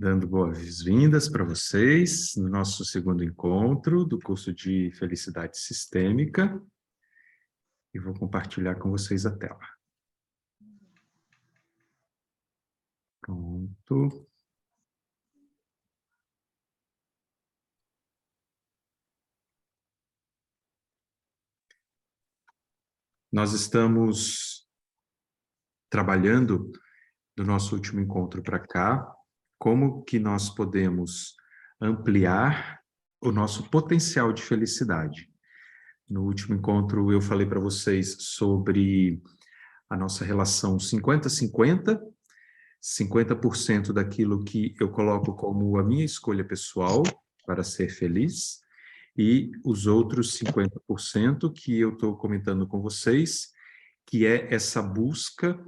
Dando boas-vindas para vocês no nosso segundo encontro do curso de Felicidade Sistêmica. E vou compartilhar com vocês a tela. Pronto. Nós estamos trabalhando do nosso último encontro para cá, como que nós podemos ampliar o nosso potencial de felicidade. No último encontro eu falei para vocês sobre a nossa relação 50-50, 50% daquilo que eu coloco como a minha escolha pessoal para ser feliz, e os outros 50% que eu estou comentando com vocês, que é essa busca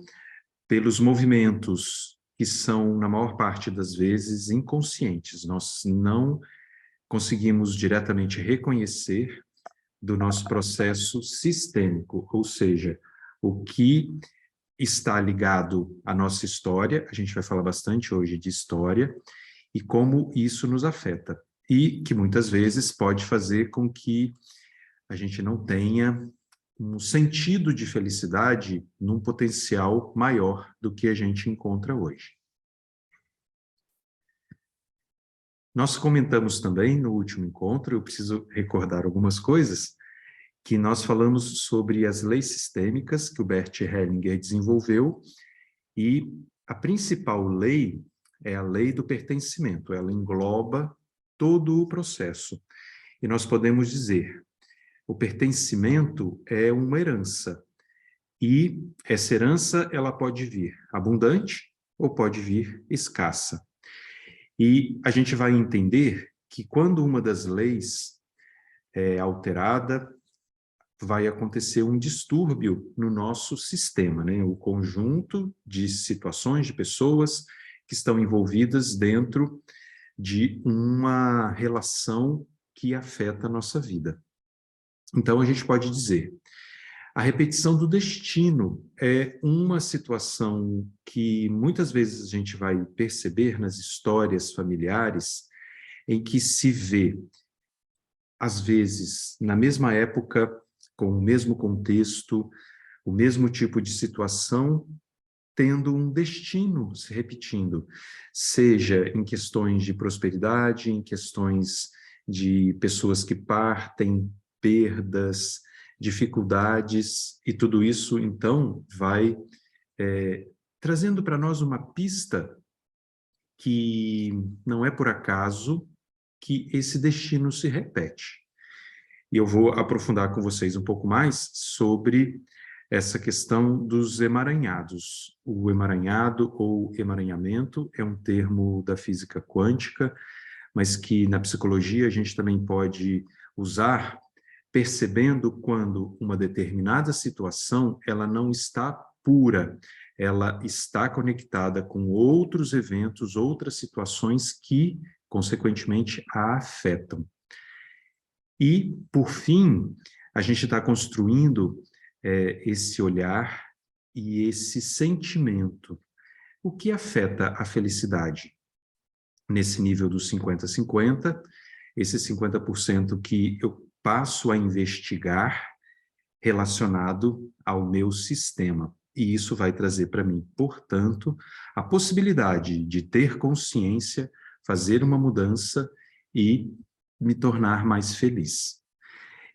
pelos movimentos que são, na maior parte das vezes, inconscientes. Nós não conseguimos diretamente reconhecer do nosso processo sistêmico, ou seja, o que está ligado à nossa história. A gente vai falar bastante hoje de história e como isso nos afeta, e que muitas vezes pode fazer com que a gente não tenha um sentido de felicidade num potencial maior do que a gente encontra hoje. Nós comentamos também no último encontro, eu preciso recordar algumas coisas, que nós falamos sobre as leis sistêmicas que o Bert Hellinger desenvolveu, e a principal lei é a lei do pertencimento. Ela engloba todo o processo. E nós podemos dizer, o pertencimento é uma herança. E essa herança, ela pode vir abundante ou pode vir escassa. E a gente vai entender que quando uma das leis é alterada, vai acontecer um distúrbio no nosso sistema, né? O conjunto de situações, de pessoas que estão envolvidas dentro de uma relação que afeta a nossa vida. Então, a gente pode dizer, a repetição do destino é uma situação que muitas vezes a gente vai perceber nas histórias familiares, em que se vê, às vezes, na mesma época, com o mesmo contexto, o mesmo tipo de situação, tendo um destino se repetindo, seja em questões de prosperidade, em questões de pessoas que partem, perdas, dificuldades, e tudo isso, então, vai trazendo para nós uma pista que não é por acaso que esse destino se repete. E eu vou aprofundar com vocês um pouco mais sobre essa questão dos emaranhados. O emaranhado ou emaranhamento é um termo da física quântica, mas que na psicologia a gente também pode usar percebendo quando uma determinada situação ela não está pura, ela está conectada com outros eventos, outras situações que, consequentemente, a afetam. E, por fim, a gente está construindo esse olhar e esse sentimento. O que afeta a felicidade? Nesse nível dos 50-50, esse 50% que eu passo a investigar relacionado ao meu sistema. E isso vai trazer para mim, portanto, a possibilidade de ter consciência, fazer uma mudança e me tornar mais feliz.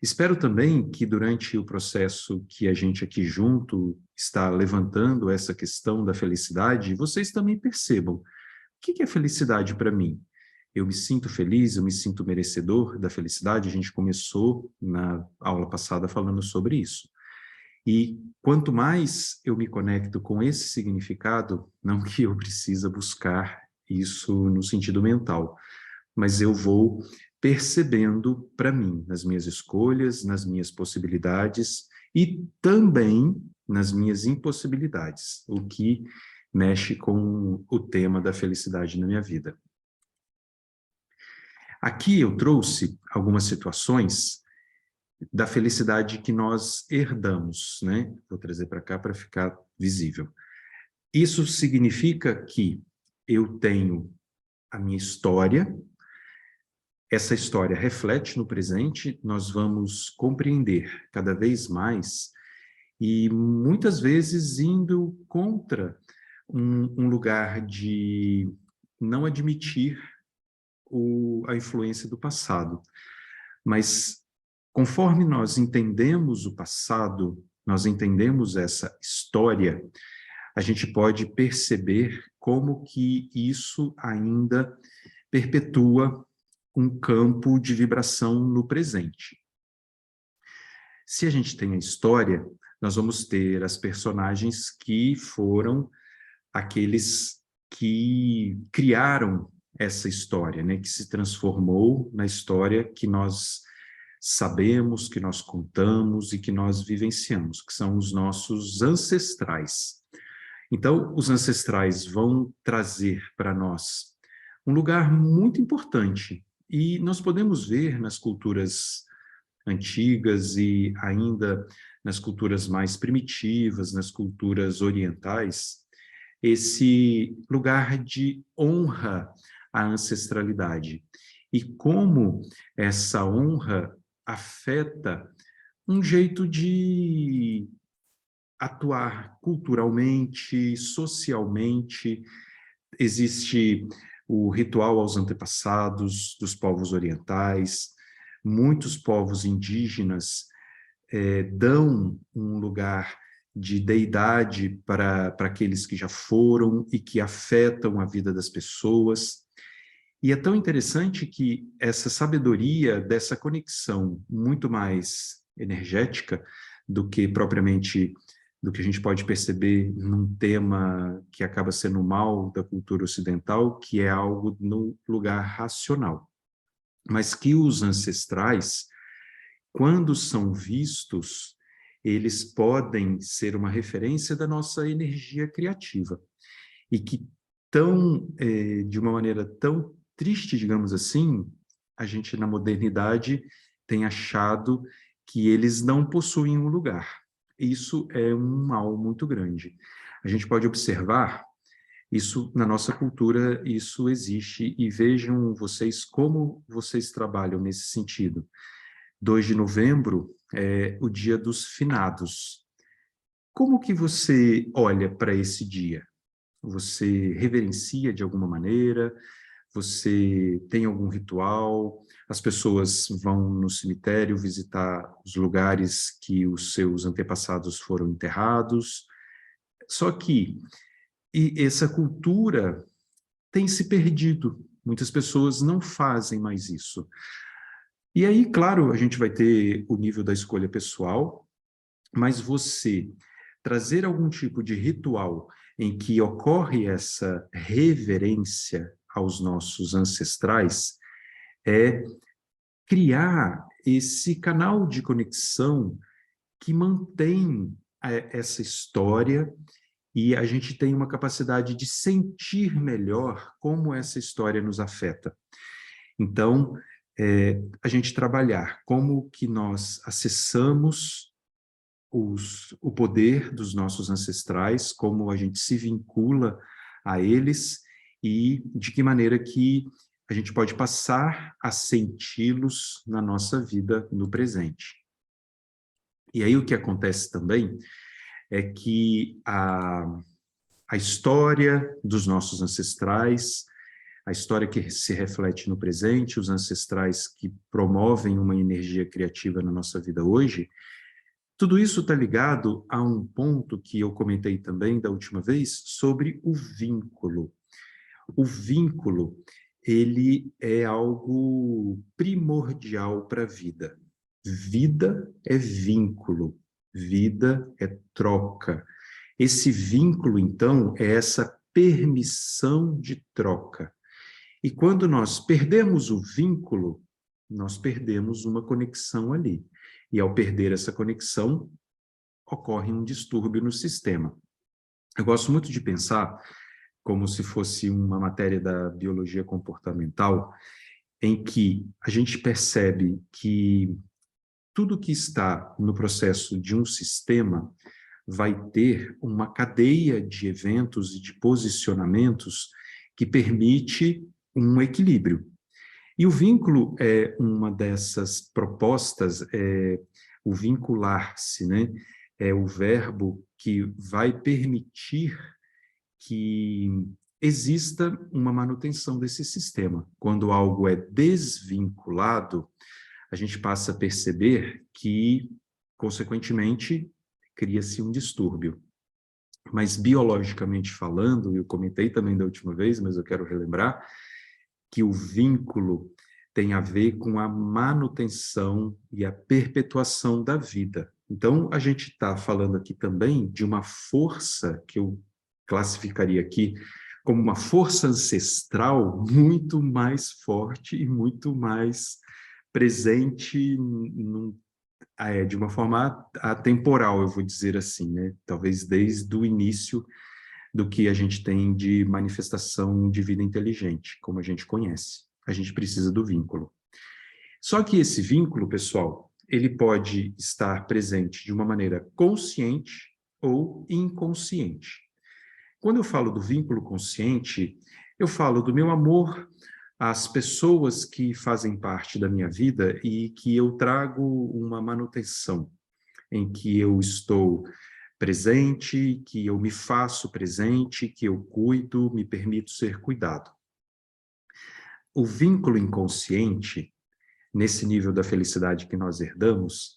Espero também que durante o processo que a gente aqui junto está levantando essa questão da felicidade, vocês também percebam o que é felicidade para mim. Eu me sinto feliz, eu me sinto merecedor da felicidade. A gente começou na aula passada falando sobre isso. E quanto mais eu me conecto com esse significado, não que eu precisa buscar isso no sentido mental, mas eu vou percebendo para mim, nas minhas escolhas, nas minhas possibilidades e também nas minhas impossibilidades, o que mexe com o tema da felicidade na minha vida. Aqui eu trouxe algumas situações da felicidade que nós herdamos, né? Vou trazer para cá para ficar visível. Isso significa que eu tenho a minha história. Essa história reflete no presente, nós vamos compreender cada vez mais e muitas vezes indo contra um lugar de não admitir a influência do passado. Mas conforme nós entendemos o passado, nós entendemos essa história, a gente pode perceber como que isso ainda perpetua um campo de vibração no presente. Se a gente tem a história, nós vamos ter as personagens que foram aqueles que criaram essa história, né, que se transformou na história que nós sabemos, que nós contamos e que nós vivenciamos, que são os nossos ancestrais. Então, os ancestrais vão trazer para nós um lugar muito importante. E nós podemos ver nas culturas antigas e ainda nas culturas mais primitivas, nas culturas orientais, esse lugar de honra à ancestralidade. E como essa honra afeta um jeito de atuar culturalmente, socialmente. Existe o ritual aos antepassados dos povos orientais, muitos povos indígenas dão um lugar de deidade para aqueles que já foram e que afetam a vida das pessoas. E é tão interessante que essa sabedoria dessa conexão muito mais energética do que propriamente do que a gente pode perceber num tema que acaba sendo mal da cultura ocidental, que é algo no lugar racional. Mas que os ancestrais, quando são vistos, eles podem ser uma referência da nossa energia criativa. E que de uma maneira tão triste, digamos assim, a gente na modernidade tem achado que eles não possuem um lugar. Isso é um mal muito grande. A gente pode observar isso na nossa cultura, isso existe, e vejam vocês como vocês trabalham nesse sentido. 2 de novembro é o dia dos finados. Como que você olha para esse dia? Você reverencia de alguma maneira? Você tem algum ritual? As pessoas vão no cemitério visitar os lugares que os seus antepassados foram enterrados. Só que essa cultura tem se perdido. Muitas pessoas não fazem mais isso. E aí, claro, a gente vai ter o nível da escolha pessoal, mas você trazer algum tipo de ritual em que ocorre essa reverência aos nossos ancestrais é criar esse canal de conexão que mantém essa história e a gente tem uma capacidade de sentir melhor como essa história nos afeta. Então, a gente trabalhar como que nós acessamos o poder dos nossos ancestrais, como a gente se vincula a eles e de que maneira que a gente pode passar a senti-los na nossa vida no presente. E aí o que acontece também é que a história dos nossos ancestrais, a história que se reflete no presente, os ancestrais que promovem uma energia criativa na nossa vida hoje, tudo isso está ligado a um ponto que eu comentei também da última vez sobre o vínculo. O vínculo, ele é algo primordial para a vida. Vida é vínculo, vida é troca. Esse vínculo, então, é essa permissão de troca. E quando nós perdemos o vínculo, nós perdemos uma conexão ali. E ao perder essa conexão, ocorre um distúrbio no sistema. Eu gosto muito de pensar como se fosse uma matéria da biologia comportamental, em que a gente percebe que tudo que está no processo de um sistema vai ter uma cadeia de eventos e de posicionamentos que permite um equilíbrio. E o vínculo é uma dessas propostas, o vincular-se, né? É o verbo que vai permitir que exista uma manutenção desse sistema. Quando algo é desvinculado, a gente passa a perceber que, consequentemente, cria-se um distúrbio. Mas, biologicamente falando, eu comentei também da última vez, mas eu quero relembrar, que o vínculo tem a ver com a manutenção e a perpetuação da vida. Então, a gente está falando aqui também de uma força que eu classificaria aqui como uma força ancestral muito mais forte e muito mais presente de uma forma atemporal, eu vou dizer assim, né? Talvez desde o início do que a gente tem de manifestação de vida inteligente, como a gente conhece. A gente precisa do vínculo. Só que esse vínculo, pessoal, ele pode estar presente de uma maneira consciente ou inconsciente. Quando eu falo do vínculo consciente, eu falo do meu amor às pessoas que fazem parte da minha vida e que eu trago uma manutenção, em que eu estou presente, que eu me faço presente, que eu cuido, me permito ser cuidado. O vínculo inconsciente, nesse nível da felicidade que nós herdamos,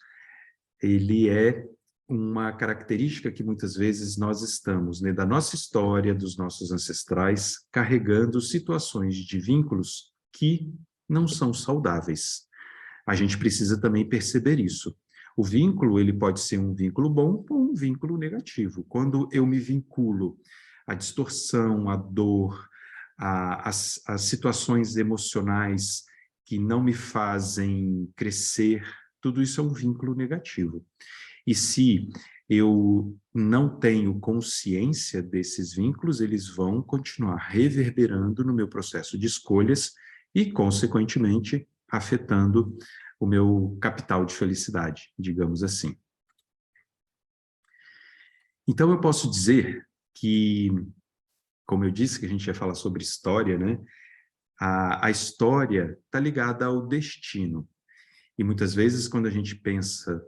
ele é uma característica que muitas vezes nós estamos, né, da nossa história, dos nossos ancestrais, carregando situações de vínculos que não são saudáveis. A gente precisa também perceber isso. O vínculo, ele pode ser um vínculo bom ou um vínculo negativo. Quando eu me vinculo à distorção, à dor, às situações emocionais que não me fazem crescer, tudo isso é um vínculo negativo. E se eu não tenho consciência desses vínculos, eles vão continuar reverberando no meu processo de escolhas e, consequentemente, afetando o meu capital de felicidade, digamos assim. Então, eu posso dizer que, como eu disse, que a gente ia falar sobre história, né? A história está ligada ao destino. E muitas vezes, quando a gente pensa,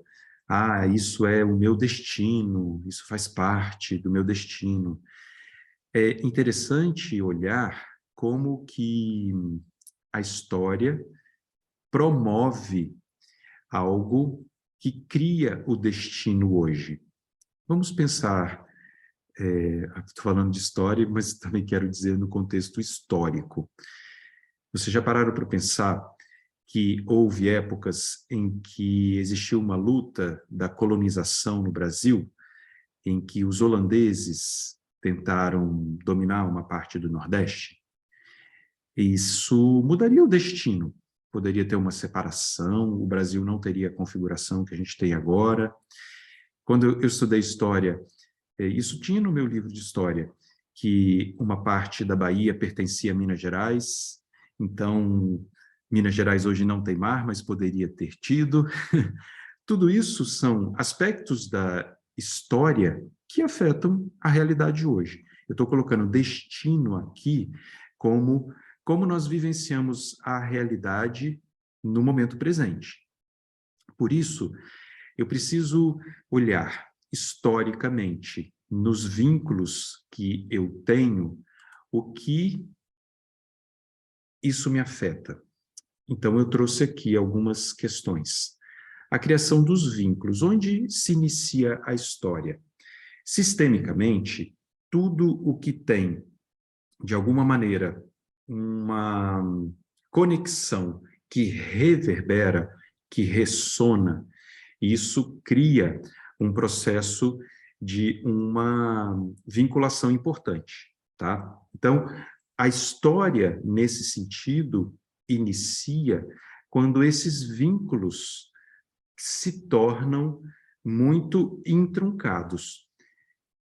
isso é o meu destino, isso faz parte do meu destino, é interessante olhar como que a história promove algo que cria o destino hoje. Vamos pensar, estou falando de história, mas também quero dizer no contexto histórico. Vocês já pararam para pensar que houve épocas em que existiu uma luta da colonização no Brasil, em que os holandeses tentaram dominar uma parte do Nordeste? Isso mudaria o destino. Poderia ter uma separação, o Brasil não teria a configuração que a gente tem agora. Quando eu estudei história, isso tinha no meu livro de história, que uma parte da Bahia pertencia a Minas Gerais, então Minas Gerais hoje não tem mar, mas poderia ter tido. Tudo isso são aspectos da história que afetam a realidade hoje. Eu estou colocando destino aqui como nós vivenciamos a realidade no momento presente. Por isso, eu preciso olhar historicamente nos vínculos que eu tenho, o que isso me afeta. Então, eu trouxe aqui algumas questões. A criação dos vínculos, onde se inicia a história? Sistemicamente, tudo o que tem, de alguma maneira, uma conexão que reverbera, que ressona, isso cria um processo de uma vinculação importante, tá? Então, a história, nesse sentido, inicia quando esses vínculos se tornam muito entruncados.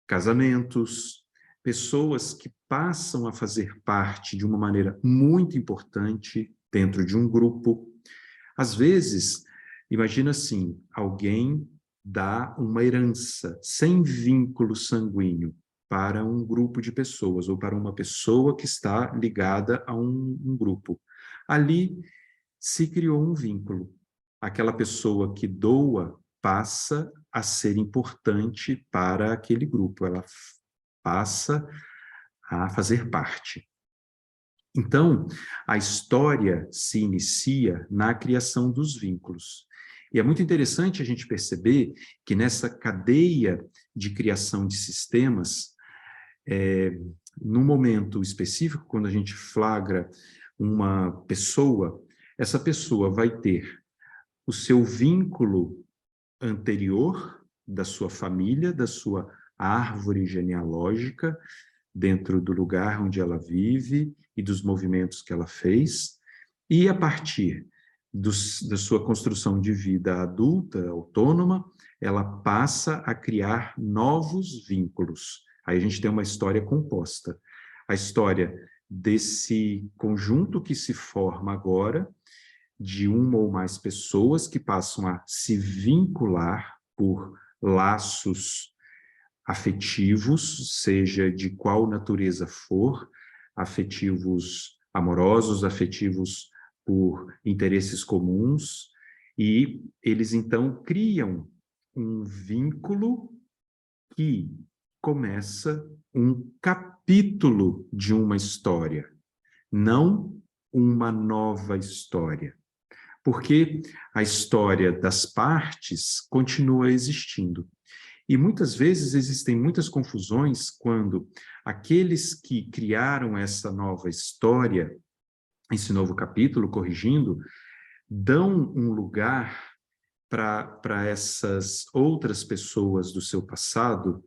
Casamentos, pessoas que passam a fazer parte de uma maneira muito importante dentro de um grupo. Às vezes, imagina assim, alguém dá uma herança sem vínculo sanguíneo, para um grupo de pessoas, ou para uma pessoa que está ligada a um grupo. Ali se criou um vínculo. Aquela pessoa que doa passa a ser importante para aquele grupo, ela passa a fazer parte. Então, a história se inicia na criação dos vínculos. E é muito interessante a gente perceber que nessa cadeia de criação de sistemas, no momento específico, quando a gente flagra uma pessoa, essa pessoa vai ter o seu vínculo anterior da sua família, da sua árvore genealógica, dentro do lugar onde ela vive e dos movimentos que ela fez, e a partir da sua construção de vida adulta, autônoma, ela passa a criar novos vínculos. Aí a gente tem uma história composta. A história desse conjunto que se forma agora, de uma ou mais pessoas que passam a se vincular por laços afetivos, seja de qual natureza for, afetivos amorosos, afetivos por interesses comuns, e eles então criam um vínculo que começa um capítulo de uma história, não uma nova história. Porque a história das partes continua existindo. E muitas vezes existem muitas confusões quando aqueles que criaram essa nova história, esse novo capítulo, corrigindo, dão um lugar para essas outras pessoas do seu passado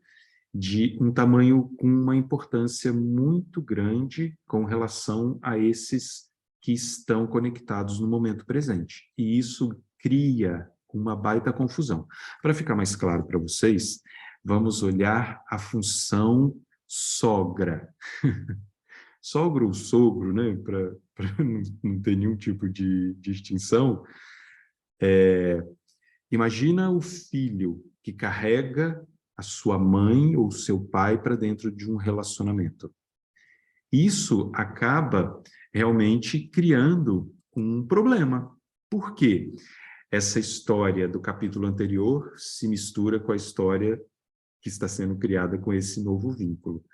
de um tamanho com uma importância muito grande com relação a esses que estão conectados no momento presente. E isso cria uma baita confusão. Para ficar mais claro para vocês, vamos olhar a função sogra. Sogro ou sogro, né? Para não ter nenhum tipo de distinção. Imagina o filho que carrega a sua mãe ou seu pai para dentro de um relacionamento. Isso acaba realmente criando um problema. Por quê? Essa história do capítulo anterior se mistura com a história que está sendo criada com esse novo vínculo.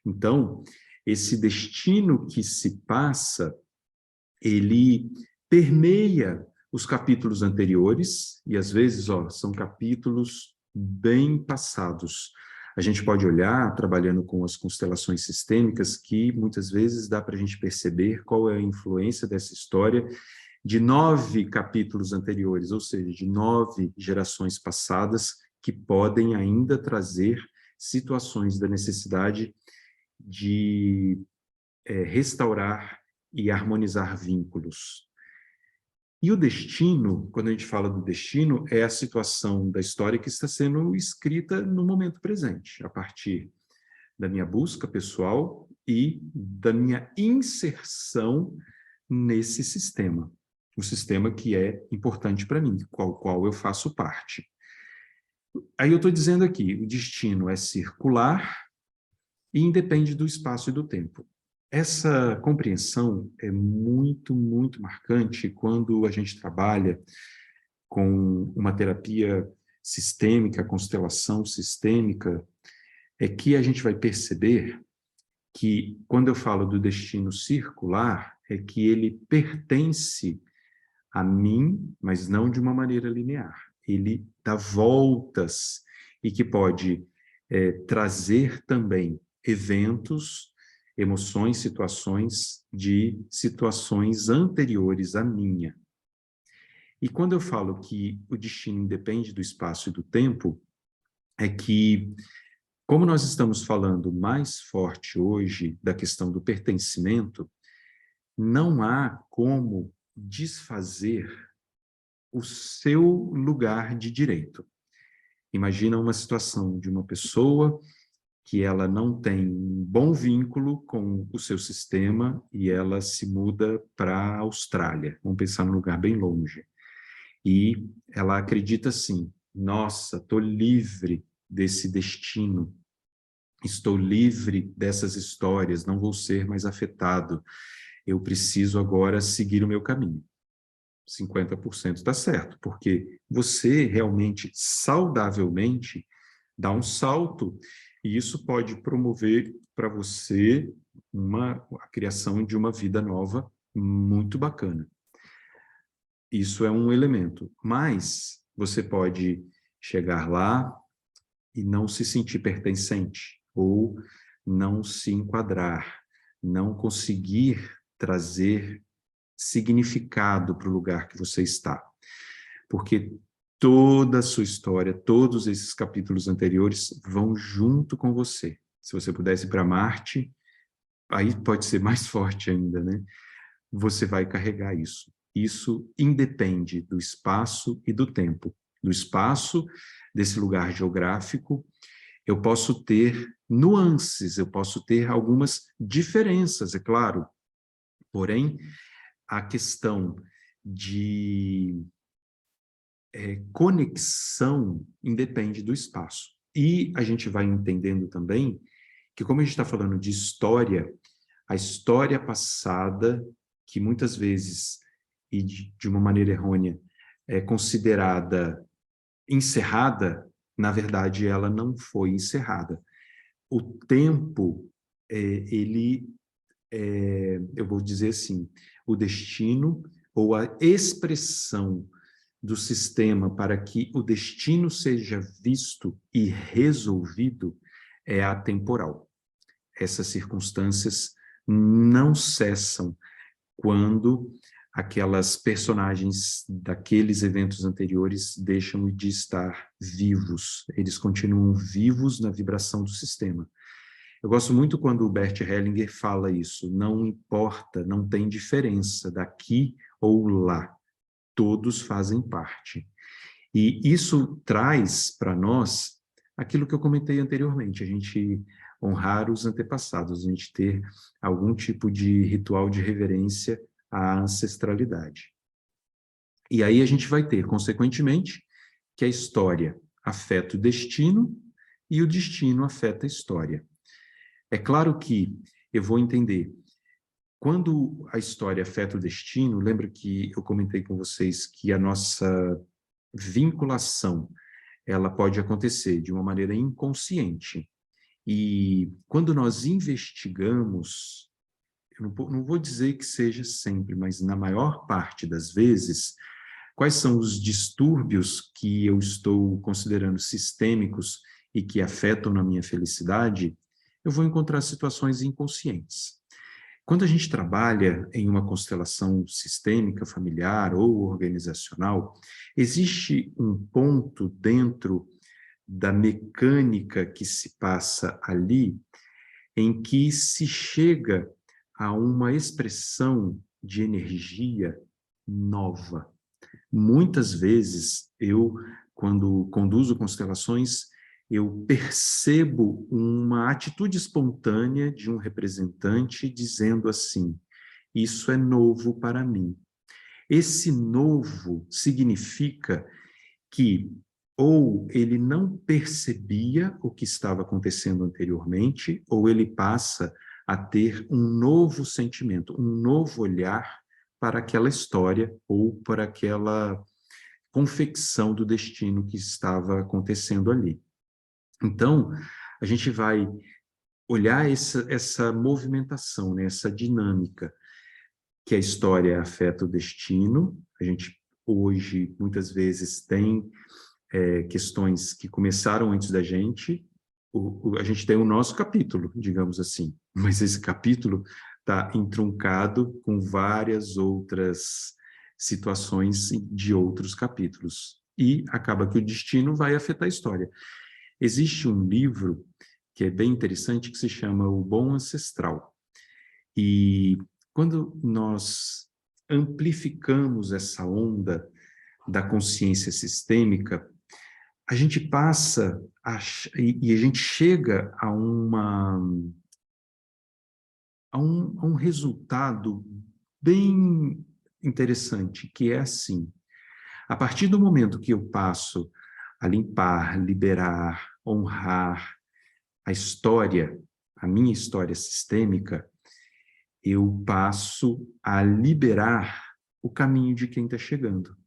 Então, esse destino que se passa, ele permeia os capítulos anteriores, e às vezes, são capítulos bem passados. A gente pode olhar, trabalhando com as constelações sistêmicas, que muitas vezes dá para a gente perceber qual é a influência dessa história de 9 capítulos anteriores, ou seja, de 9 gerações passadas, que podem ainda trazer situações da necessidade de restaurar e harmonizar vínculos. E o destino, quando a gente fala do destino, é a situação da história que está sendo escrita no momento presente, a partir da minha busca pessoal e da minha inserção nesse sistema. Um sistema que é importante para mim, qual eu faço parte. Aí eu estou dizendo aqui, o destino é circular e independe do espaço e do tempo. Essa compreensão é muito, muito marcante quando a gente trabalha com uma terapia sistêmica, constelação sistêmica, é que a gente vai perceber que, quando eu falo do destino circular, é que ele pertence a mim, mas não de uma maneira linear. Ele dá voltas e que pode trazer também eventos, emoções, situações anteriores à minha. E quando eu falo que o destino independe do espaço e do tempo, é que, como nós estamos falando mais forte hoje da questão do pertencimento, não há como desfazer o seu lugar de direito. Imagina uma situação de uma pessoa que ela não tem um bom vínculo com o seu sistema e ela se muda para a Austrália. Vamos pensar num lugar bem longe. E ela acredita assim, nossa, estou livre desse destino estou livre dessas histórias, não vou ser mais afetado, eu preciso agora seguir o meu caminho. 50% está certo, porque você realmente, saudavelmente, dá um salto, e isso pode promover para você a criação de uma vida nova muito bacana. Isso é um elemento, mas você pode chegar lá e não se sentir pertencente, ou não se enquadrar, não conseguir trazer significado para o lugar que você está. Porque toda a sua história, todos esses capítulos anteriores vão junto com você. Se você pudesse ir para Marte, aí pode ser mais forte ainda, né? Você vai carregar isso. Isso independe do espaço e do tempo. Do espaço, desse lugar geográfico, eu posso ter nuances, eu posso ter algumas diferenças, é claro. Porém, a questão de conexão independe do espaço. E a gente vai entendendo também que, como a gente está falando de história, a história passada, que muitas vezes, e de uma maneira errônea, é considerada encerrada, na verdade, ela não foi encerrada. O tempo, eu vou dizer assim, o destino ou a expressão do sistema para que o destino seja visto e resolvido é atemporal. Essas circunstâncias não cessam quando aquelas personagens daqueles eventos anteriores deixam de estar vivos. Eles continuam vivos na vibração do sistema. Eu gosto muito quando o Bert Hellinger fala isso. Não importa, não tem diferença daqui ou lá. Todos fazem parte. E isso traz para nós aquilo que eu comentei anteriormente, a gente honrar os antepassados, a gente ter algum tipo de ritual de reverência à ancestralidade. E aí a gente vai ter, consequentemente, que a história afeta o destino e o destino afeta a história. É claro que eu vou entender, quando a história afeta o destino, lembra que eu comentei com vocês que a nossa vinculação, ela pode acontecer de uma maneira inconsciente. E quando nós investigamos, eu não vou dizer que seja sempre, mas na maior parte das vezes, quais são os distúrbios que eu estou considerando sistêmicos e que afetam na minha felicidade, eu vou encontrar situações inconscientes. Quando a gente trabalha em uma constelação sistêmica, familiar ou organizacional, existe um ponto dentro da mecânica que se passa ali em que se chega a uma expressão de energia nova. Muitas vezes, quando conduzo constelações, eu percebo uma atitude espontânea de um representante dizendo assim, isso é novo para mim. Esse novo significa que ou ele não percebia o que estava acontecendo anteriormente, ou ele passa a ter um novo sentimento, um novo olhar para aquela história ou para aquela confecção do destino que estava acontecendo ali. Então, a gente vai olhar essa movimentação, né, essa dinâmica, que a história afeta o destino. A gente, hoje, muitas vezes, tem questões que começaram antes da gente. A gente tem o nosso capítulo, digamos assim, mas esse capítulo está entroncado com várias outras situações de outros capítulos. E acaba que o destino vai afetar a história. Existe um livro que é bem interessante, que se chama O Bom Ancestral. E quando nós amplificamos essa onda da consciência sistêmica, a gente passa e a gente chega a um resultado bem interessante, que é assim, a partir do momento que eu passo a limpar, liberar, honrar a história, a minha história sistêmica, eu passo a liberar o caminho de quem está chegando.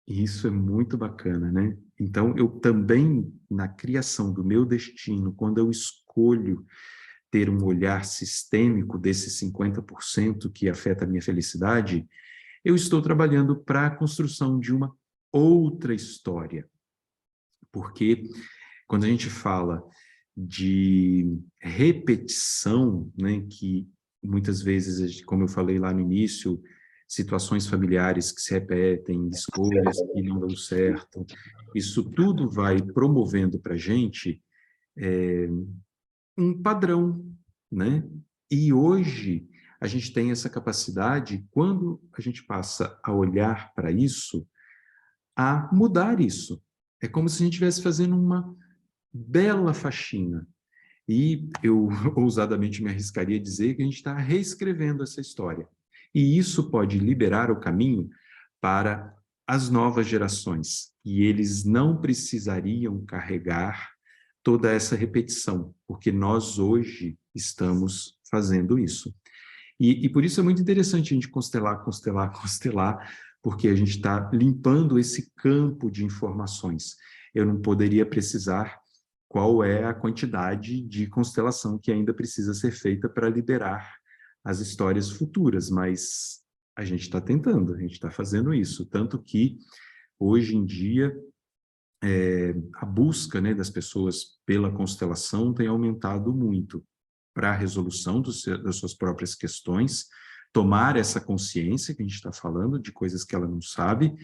E isso é muito bacana, né? Então, eu também, na criação do meu destino, quando eu escolho ter um olhar sistêmico desses 50% que afeta a minha felicidade, eu estou trabalhando para a construção de uma outra história. Porque quando a gente fala de repetição, né, que muitas vezes, como eu falei lá no início, situações familiares que se repetem, escolhas que não dão certo, isso tudo vai promovendo para a gente um padrão, né? E hoje a gente tem essa capacidade, quando a gente passa a olhar para isso, a mudar isso. É como se a gente estivesse fazendo uma bela faxina. E eu ousadamente me arriscaria a dizer que a gente está reescrevendo essa história. E isso pode liberar o caminho para as novas gerações. E eles não precisariam carregar toda essa repetição, porque nós hoje estamos fazendo isso. E por isso é muito interessante a gente constelar, porque a gente está limpando esse campo de informações. Eu não poderia precisar qual é a quantidade de constelação que ainda precisa ser feita para liberar as histórias futuras, mas a gente está tentando, a gente está fazendo isso, tanto que hoje em dia a busca, né, das pessoas pela constelação tem aumentado muito para a resolução das suas próprias questões, tomar essa consciência que a gente está falando, de coisas que ela não sabe,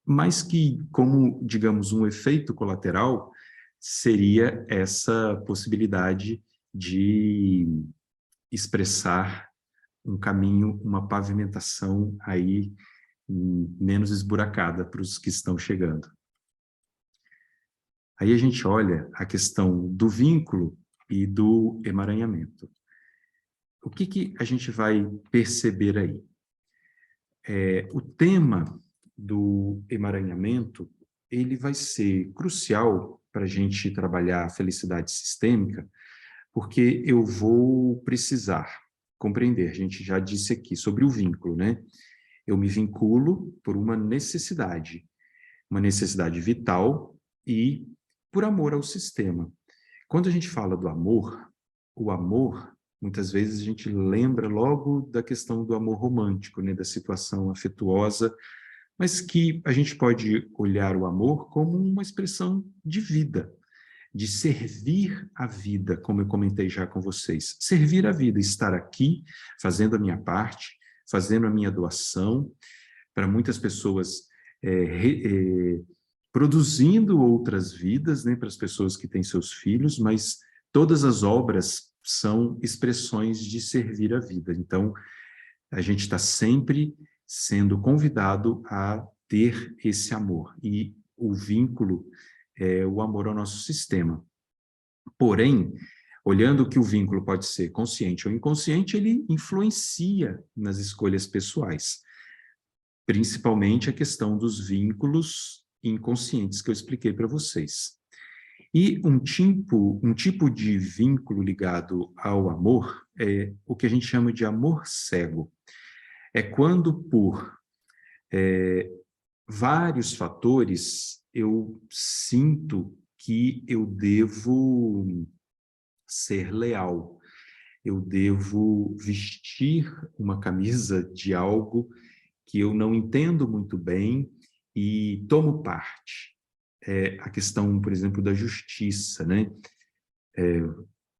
mas que, como, digamos, um efeito colateral, seria essa possibilidade de expressar um caminho, uma pavimentação aí menos esburacada para os que estão chegando. Aí a gente olha a questão do vínculo e do emaranhamento. O que a gente vai perceber aí? O tema do emaranhamento, ele vai ser crucial para a gente trabalhar a felicidade sistêmica, porque eu vou precisar compreender, a gente já disse aqui sobre o vínculo, né? Eu me vinculo por uma necessidade vital e por amor ao sistema. Quando a gente fala do amor, o amor, muitas vezes a gente lembra logo da questão do amor romântico, né, da situação afetuosa, mas que a gente pode olhar o amor como uma expressão de vida, de servir a vida, como eu comentei já com vocês. Servir a vida, estar aqui, fazendo a minha parte, fazendo a minha doação, para muitas pessoas produzindo outras vidas, né, para as pessoas que têm seus filhos, mas todas as obras são expressões de servir a vida. Então, a gente está sempre sendo convidado a ter esse amor. E o vínculo é o amor ao nosso sistema. Porém, olhando que o vínculo pode ser consciente ou inconsciente, ele influencia nas escolhas pessoais. Principalmente a questão dos vínculos inconscientes que eu expliquei para vocês. E um tipo de vínculo ligado ao amor é o que a gente chama de amor cego. É quando, por vários fatores, eu sinto que eu devo ser leal, eu devo vestir uma camisa de algo que eu não entendo muito bem e tomo parte. A questão, por exemplo, da justiça, né?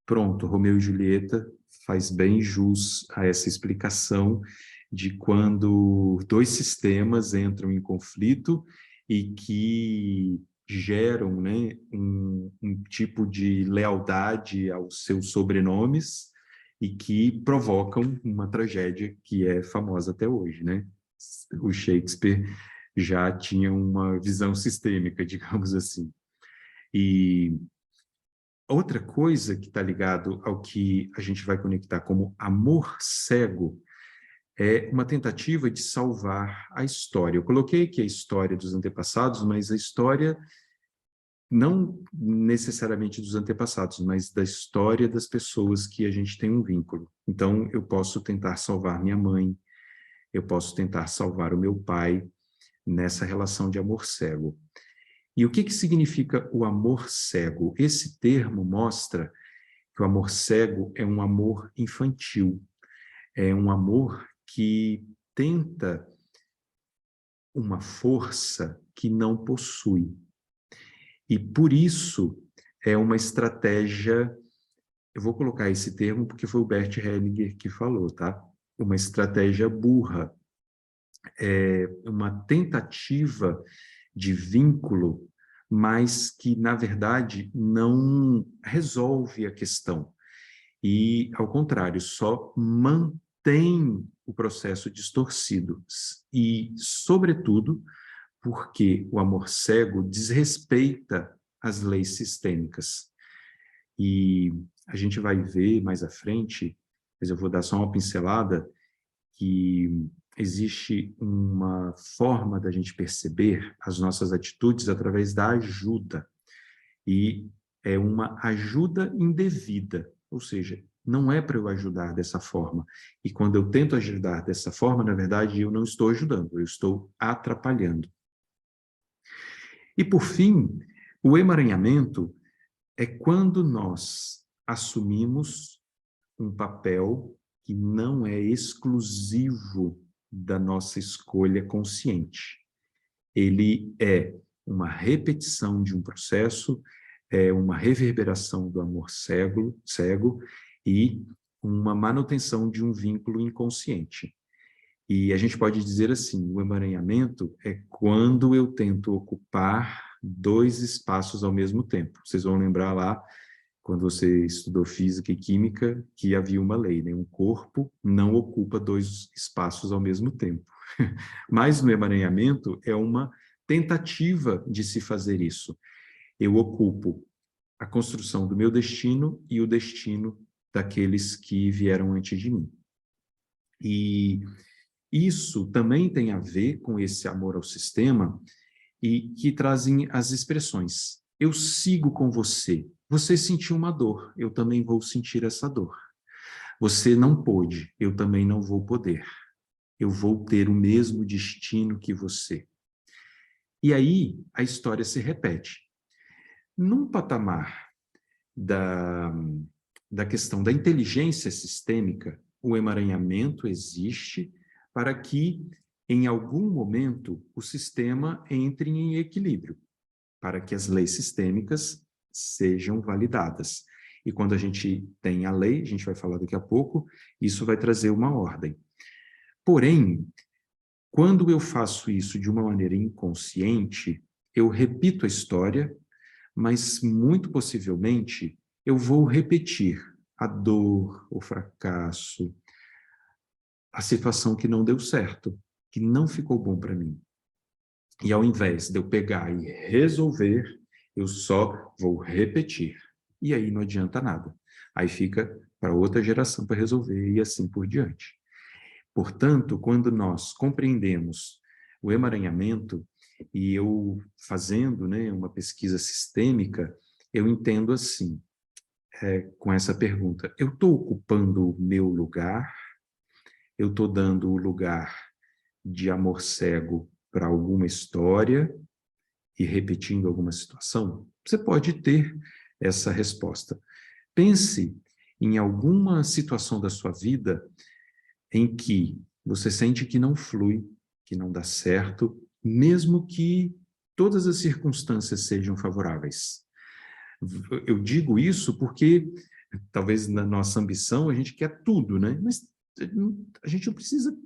Pronto, Romeu e Julieta faz bem jus a essa explicação de quando dois sistemas entram em conflito e que geram, né, um tipo de lealdade aos seus sobrenomes e que provocam uma tragédia que é famosa até hoje, né? O Shakespeare já tinha uma visão sistêmica, digamos assim. E outra coisa que está ligado ao que a gente vai conectar como amor cego é uma tentativa de salvar a história. Eu coloquei aqui a história dos antepassados, mas a história não necessariamente dos antepassados, mas da história das pessoas que a gente tem um vínculo. Então, eu posso tentar salvar minha mãe, eu posso tentar salvar o meu pai nessa relação de amor cego. E o que que significa o amor cego? Esse termo mostra que o amor cego é um amor infantil, é um amor que tenta uma força que não possui. E por isso é uma estratégia, eu vou colocar esse termo porque foi o Bert Hellinger que falou, tá? Uma estratégia burra, é uma tentativa de vínculo, mas que, na verdade, não resolve a questão. E, ao contrário, só mantém o processo distorcido. E, sobretudo, porque o amor cego desrespeita as leis sistêmicas. E a gente vai ver mais à frente, mas eu vou dar só uma pincelada, que existe uma forma da gente perceber as nossas atitudes através da ajuda. E é uma ajuda indevida, ou seja, não é para eu ajudar dessa forma. E quando eu tento ajudar dessa forma, na verdade, eu não estou ajudando, eu estou atrapalhando. E, por fim, o emaranhamento é quando nós assumimos um papel que não é exclusivo da nossa escolha consciente. Ele é uma repetição de um processo, é uma reverberação do amor cego e uma manutenção de um vínculo inconsciente. E a gente pode dizer assim, o emaranhamento é quando eu tento ocupar dois espaços ao mesmo tempo. Vocês vão lembrar lá, quando você estudou física e química, que havia uma lei, né? Um corpo não ocupa dois espaços ao mesmo tempo. Mas no emaranhamento é uma tentativa de se fazer isso. Eu ocupo a construção do meu destino e o destino daqueles que vieram antes de mim. E isso também tem a ver com esse amor ao sistema e que trazem as expressões. Eu sigo com você. Você sentiu uma dor, eu também vou sentir essa dor. Você não pôde, eu também não vou poder. Eu vou ter o mesmo destino que você. E aí a história se repete. Num patamar da questão da inteligência sistêmica, o emaranhamento existe para que, em algum momento, o sistema entre em equilíbrio, para que as leis sistêmicas sejam validadas. E quando a gente tem a lei, a gente vai falar daqui a pouco, isso vai trazer uma ordem. Porém, quando eu faço isso de uma maneira inconsciente, eu repito a história, mas muito possivelmente eu vou repetir a dor, o fracasso, a situação que não deu certo, que não ficou bom para mim. E ao invés de eu pegar e resolver, eu só vou repetir. E aí não adianta nada. Aí fica para outra geração para resolver e assim por diante. Portanto, quando nós compreendemos o emaranhamento, e eu fazendo, né, uma pesquisa sistêmica, eu entendo assim, com essa pergunta, eu estou ocupando o meu lugar? Eu estou dando o lugar de amor cego para alguma história e repetindo alguma situação? Você pode ter essa resposta. Pense em alguma situação da sua vida em que você sente que não flui, que não dá certo, mesmo que todas as circunstâncias sejam favoráveis. Eu digo isso porque, talvez na nossa ambição, a gente quer tudo, né? Mas a gente não precisa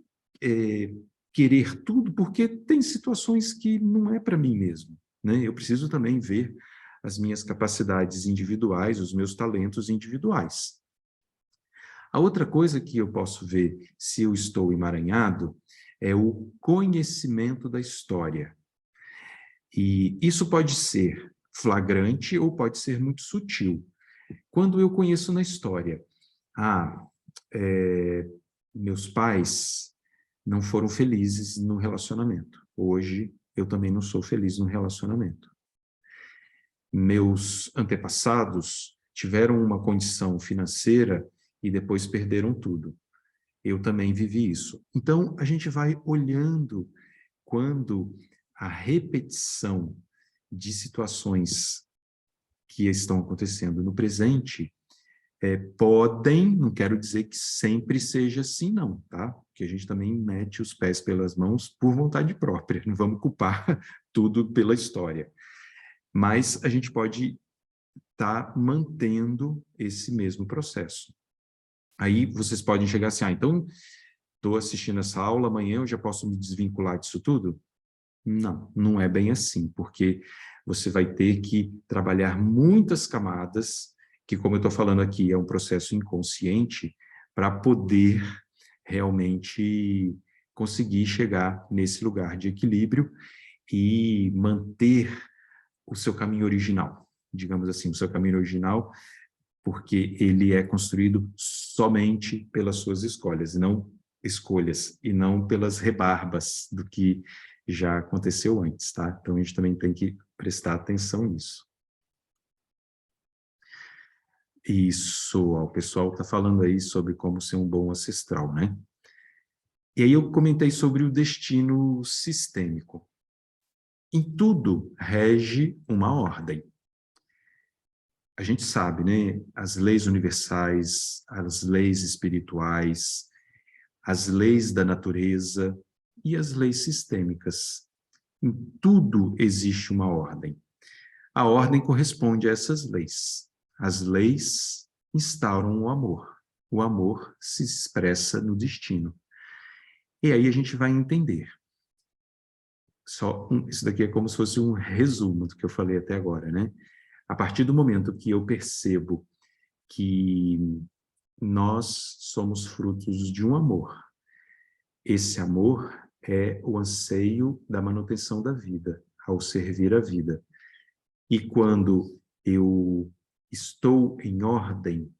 querer tudo, porque tem situações que não é para mim mesmo, né? Eu preciso também ver as minhas capacidades individuais, os meus talentos individuais. A outra coisa que eu posso ver se eu estou emaranhado é o conhecimento da história. E isso pode ser flagrante ou pode ser muito sutil. Quando eu conheço na história, meus pais não foram felizes no relacionamento. Hoje, eu também não sou feliz no relacionamento. meus antepassados tiveram uma condição financeira e depois perderam tudo. Eu também vivi isso. Então, a gente vai olhando quando a repetição de situações que estão acontecendo no presente podem, não quero dizer que sempre seja assim, não, tá? Porque a gente também mete os pés pelas mãos por vontade própria, não vamos culpar tudo pela história. Mas a gente pode estar mantendo esse mesmo processo. Aí vocês podem chegar assim, então estou assistindo essa aula, amanhã eu já posso me desvincular disso tudo? Não, não é bem assim, porque você vai ter que trabalhar muitas camadas, que, como eu estou falando aqui, é um processo inconsciente, para poder realmente conseguir chegar nesse lugar de equilíbrio e manter o seu caminho original, digamos assim, o seu caminho original, porque ele é construído somente pelas suas escolhas, e não pelas rebarbas do que já aconteceu antes, tá? Então, a gente também tem que prestar atenção nisso. Isso, ó, o pessoal está falando aí sobre como ser um bom ancestral, né? E aí eu comentei sobre o destino sistêmico. Em tudo rege uma ordem. A gente sabe, né? As leis universais, as leis espirituais, as leis da natureza e as leis sistêmicas. Em tudo existe uma ordem. A ordem corresponde a essas leis. As leis instauram o amor. O amor se expressa no destino. E aí a gente vai entender. Isso daqui é como se fosse um resumo do que eu falei até agora, né? A partir do momento que eu percebo que nós somos frutos de um amor, esse amor é o anseio da manutenção da vida, ao servir a vida. E quando eu estou em ordem,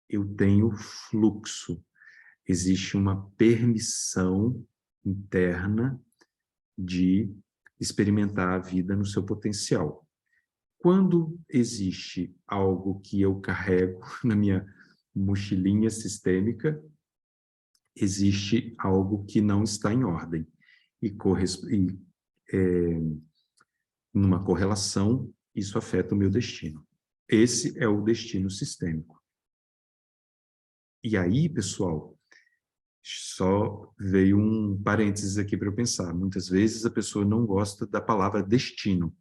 eu tenho fluxo. Existe uma permissão interna de experimentar a vida no seu potencial. Quando existe algo que eu carrego na minha mochilinha sistêmica, existe algo que não está em ordem. Numa correlação, isso afeta o meu destino. Esse é o destino sistêmico. E aí, pessoal, só veio um parênteses aqui para eu pensar. Muitas vezes a pessoa não gosta da palavra destino.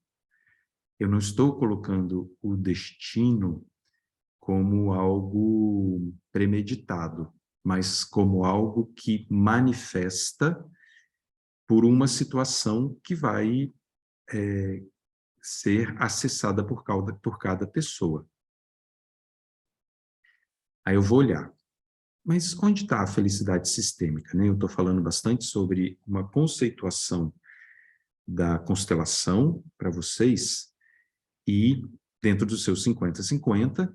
Eu não estou colocando o destino como algo premeditado, mas como algo que manifesta por uma situação que vai ser acessada por cada pessoa. Aí eu vou olhar. Mas onde está a felicidade sistêmica, né? Eu estou falando bastante sobre uma conceituação da constelação para vocês e dentro dos seus 50-50,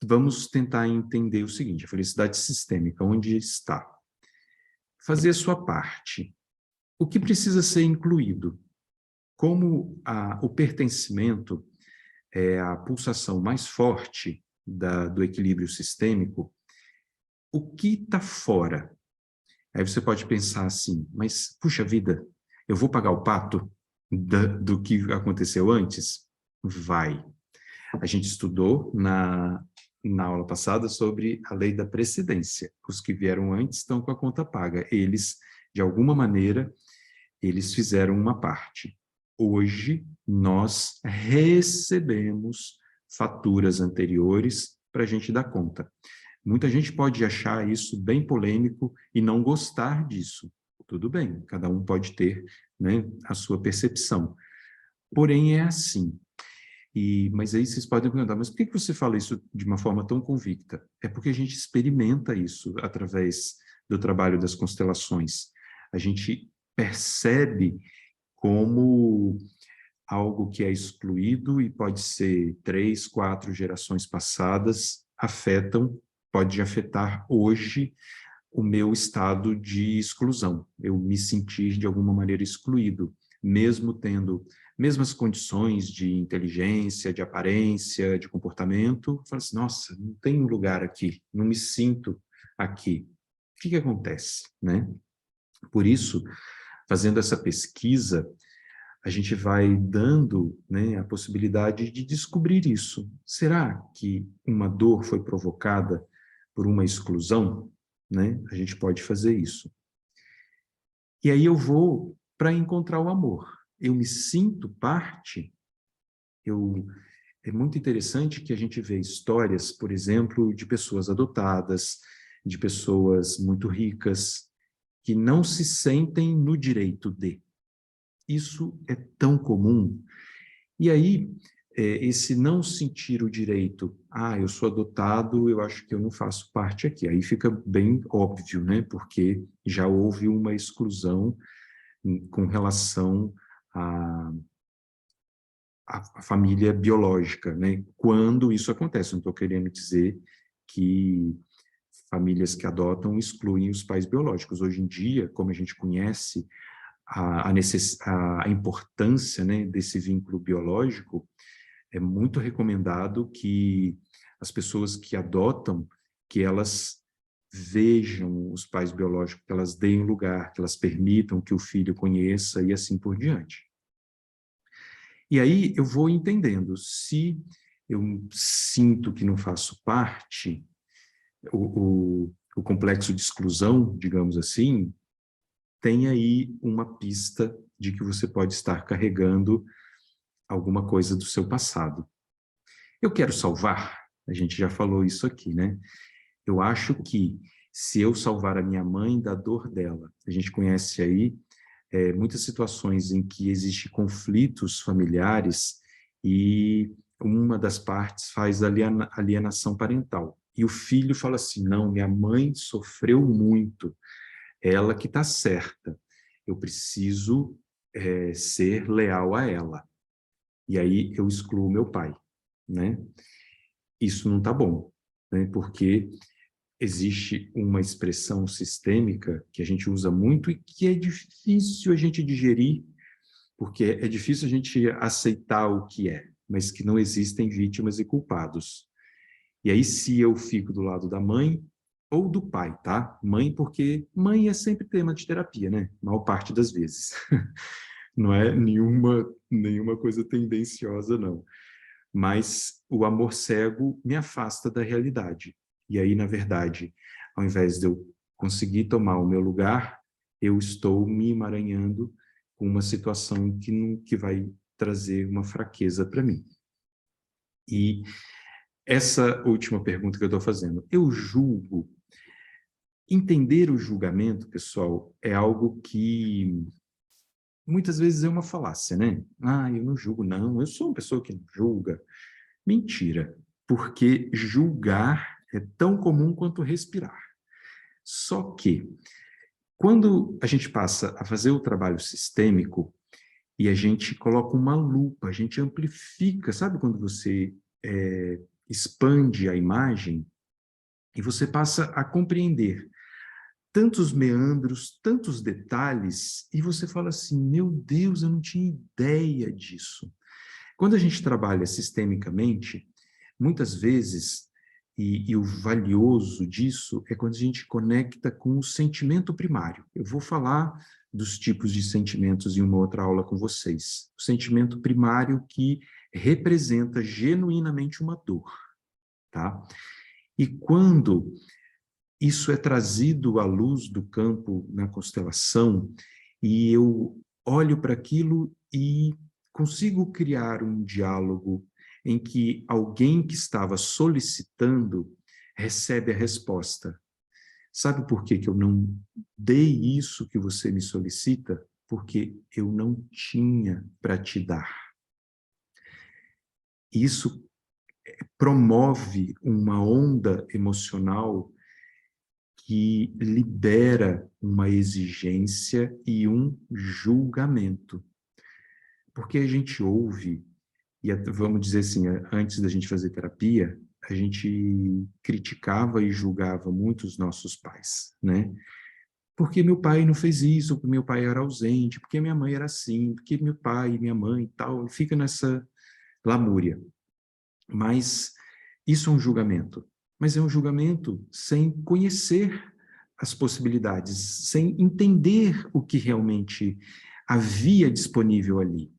vamos tentar entender o seguinte, a felicidade sistêmica, onde está? Fazer a sua parte. O que precisa ser incluído? Como o pertencimento é a pulsação mais forte do equilíbrio sistêmico, o que está fora? Aí você pode pensar assim, mas, puxa vida, eu vou pagar o pato do que aconteceu antes? Vai. A gente estudou na aula passada sobre a lei da precedência. Os que vieram antes estão com a conta paga. Eles, de alguma maneira, eles fizeram uma parte. Hoje, nós recebemos faturas anteriores para a gente dar conta. Muita gente pode achar isso bem polêmico e não gostar disso. Tudo bem, cada um pode ter, né, a sua percepção. Porém, é assim. Mas aí vocês podem perguntar, mas por que você fala isso de uma forma tão convicta? É porque a gente experimenta isso através do trabalho das constelações. A gente percebe como algo que é excluído e pode ser 3, 4 gerações passadas pode afetar hoje o meu estado de exclusão. Eu me sentir de alguma maneira excluído, mesmo tendo mesmas condições de inteligência, de aparência, de comportamento, fala assim, nossa, não tem um lugar aqui, não me sinto aqui. O que acontece, né? Por isso, fazendo essa pesquisa, a gente vai dando, né, a possibilidade de descobrir isso. Será que uma dor foi provocada por uma exclusão? Né? A gente pode fazer isso. E aí eu vou para encontrar o amor. Eu me sinto parte. É muito interessante que a gente vê histórias, por exemplo, de pessoas adotadas, de pessoas muito ricas, que não se sentem no direito de. Isso é tão comum. E aí, esse não sentir o direito, eu sou adotado, eu acho que eu não faço parte aqui. Aí fica bem óbvio, né? Porque já houve uma exclusão com relação à, à família biológica, né? Quando isso acontece, não estou querendo dizer que famílias que adotam excluem os pais biológicos. Hoje em dia, como a gente conhece a importância, né, desse vínculo biológico, é muito recomendado que as pessoas que adotam, que elas vejam os pais biológicos, que elas deem lugar, que elas permitam que o filho conheça e assim por diante. E aí eu vou entendendo, se eu sinto que não faço parte, o complexo de exclusão, digamos assim, tem aí uma pista de que você pode estar carregando alguma coisa do seu passado. Eu quero salvar, a gente já falou isso aqui, né? Eu acho que se eu salvar a minha mãe da dor dela, a gente conhece aí muitas situações em que existem conflitos familiares e uma das partes faz alienação parental. E o filho fala assim, não, minha mãe sofreu muito, ela que está certa, eu preciso ser leal a ela. E aí eu excluo meu pai, né? Isso não está bom, né? Porque existe uma expressão sistêmica que a gente usa muito e que é difícil a gente digerir, porque é difícil a gente aceitar o que é, mas que não existem vítimas e culpados. E aí, se eu fico do lado da mãe ou do pai, tá? Mãe, porque mãe é sempre tema de terapia, né? Maior parte das vezes. Não é nenhuma coisa tendenciosa, não. Mas o amor cego me afasta da realidade. E aí, na verdade, ao invés de eu conseguir tomar o meu lugar, eu estou me emaranhando com uma situação que vai trazer uma fraqueza para mim. E essa última pergunta que eu estou fazendo, eu julgo. Entender o julgamento, pessoal, é algo que muitas vezes é uma falácia, né? Eu não julgo, não, eu sou uma pessoa que não julga. Mentira, porque julgar é tão comum quanto respirar. Só que, quando a gente passa a fazer o trabalho sistêmico e a gente coloca uma lupa, a gente amplifica, sabe quando você expande a imagem e você passa a compreender tantos meandros, tantos detalhes, e você fala assim, meu Deus, eu não tinha ideia disso. Quando a gente trabalha sistemicamente, muitas vezes, e o valioso disso é quando a gente conecta com o sentimento primário. Eu vou falar dos tipos de sentimentos em uma outra aula com vocês. O sentimento primário que representa genuinamente uma dor, tá? E quando isso é trazido à luz do campo na constelação, e eu olho para aquilo e consigo criar um diálogo em que alguém que estava solicitando recebe a resposta. Sabe por que eu não dei isso que você me solicita? Porque eu não tinha para te dar. Isso promove uma onda emocional que libera uma exigência e um julgamento. Porque a gente ouve, e vamos dizer assim, antes da gente fazer terapia, a gente criticava e julgava muito os nossos pais, né? porque meu pai não fez isso, porque meu pai era ausente, porque minha mãe era assim, porque meu pai e minha mãe e tal, e fica nessa lamúria. Mas isso é um julgamento. Mas é um julgamento sem conhecer as possibilidades, sem entender o que realmente havia disponível ali.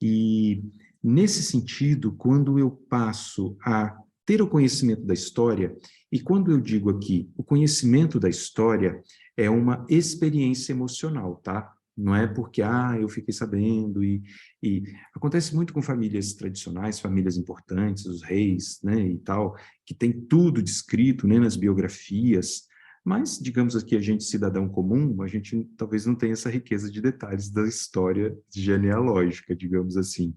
E, nesse sentido, quando eu passo a ter o conhecimento da história, e quando eu digo aqui, o conhecimento da história é uma experiência emocional, tá? Não é porque, eu fiquei sabendo, e acontece muito com famílias tradicionais, famílias importantes, os reis, né, e tal, que tem tudo descrito, né, nas biografias, mas, digamos aqui, a gente, cidadão comum, a gente talvez não tenha essa riqueza de detalhes da história genealógica, digamos assim.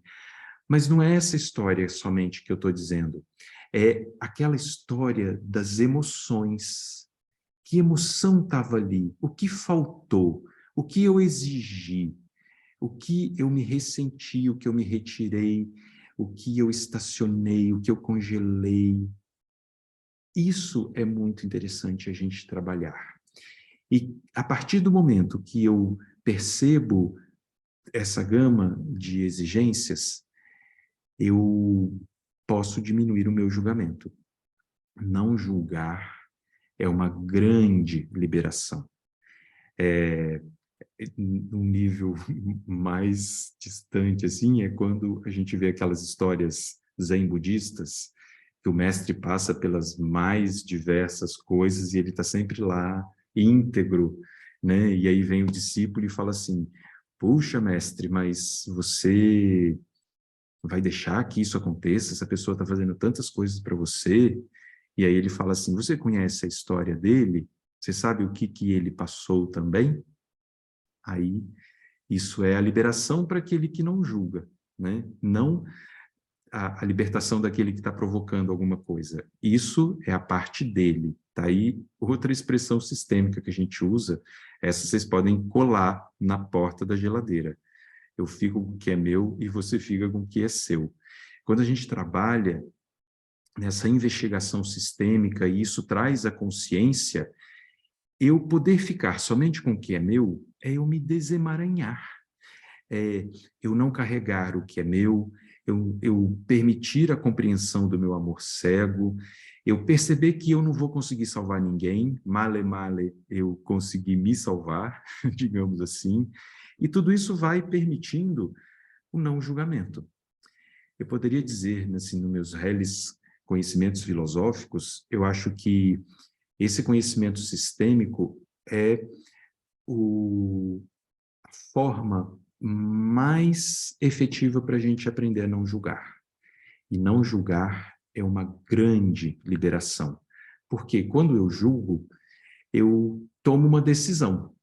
Mas não é essa história somente que eu estou dizendo. É aquela história das emoções. Que emoção estava ali? O que faltou? O que eu exigi? O que eu me ressenti? O que eu me retirei? O que eu estacionei? O que eu congelei? Isso é muito interessante a gente trabalhar. E a partir do momento que eu percebo essa gama de exigências, eu posso diminuir o meu julgamento. Não julgar é uma grande liberação. Um nível mais distante, assim, é quando a gente vê aquelas histórias zen budistas, que o mestre passa pelas mais diversas coisas e ele está sempre lá, íntegro, né? E aí vem o discípulo e fala assim, puxa, mestre, mas você vai deixar que isso aconteça? Essa pessoa está fazendo tantas coisas para você. E aí ele fala assim, você conhece a história dele? Você sabe o que ele passou também? Aí, isso é a liberação para aquele que não julga, né? Não a libertação daquele que está provocando alguma coisa. Isso é a parte dele. Tá aí outra expressão sistêmica que a gente usa, essa vocês podem colar na porta da geladeira. Eu fico com o que é meu e você fica com o que é seu. Quando a gente trabalha nessa investigação sistêmica e isso traz a consciência, eu poder ficar somente com o que é meu é eu me desemaranhar, é eu não carregar o que é meu, eu permitir a compreensão do meu amor cego, eu perceber que eu não vou conseguir salvar ninguém, male male eu consegui me salvar, digamos assim, e tudo isso vai permitindo o não julgamento. Eu poderia dizer, assim, nos meus reles conhecimentos filosóficos, eu acho que esse conhecimento sistêmico é a forma mais efetiva para a gente aprender a não julgar. E não julgar é uma grande liberação. Porque quando eu julgo, eu tomo uma decisão.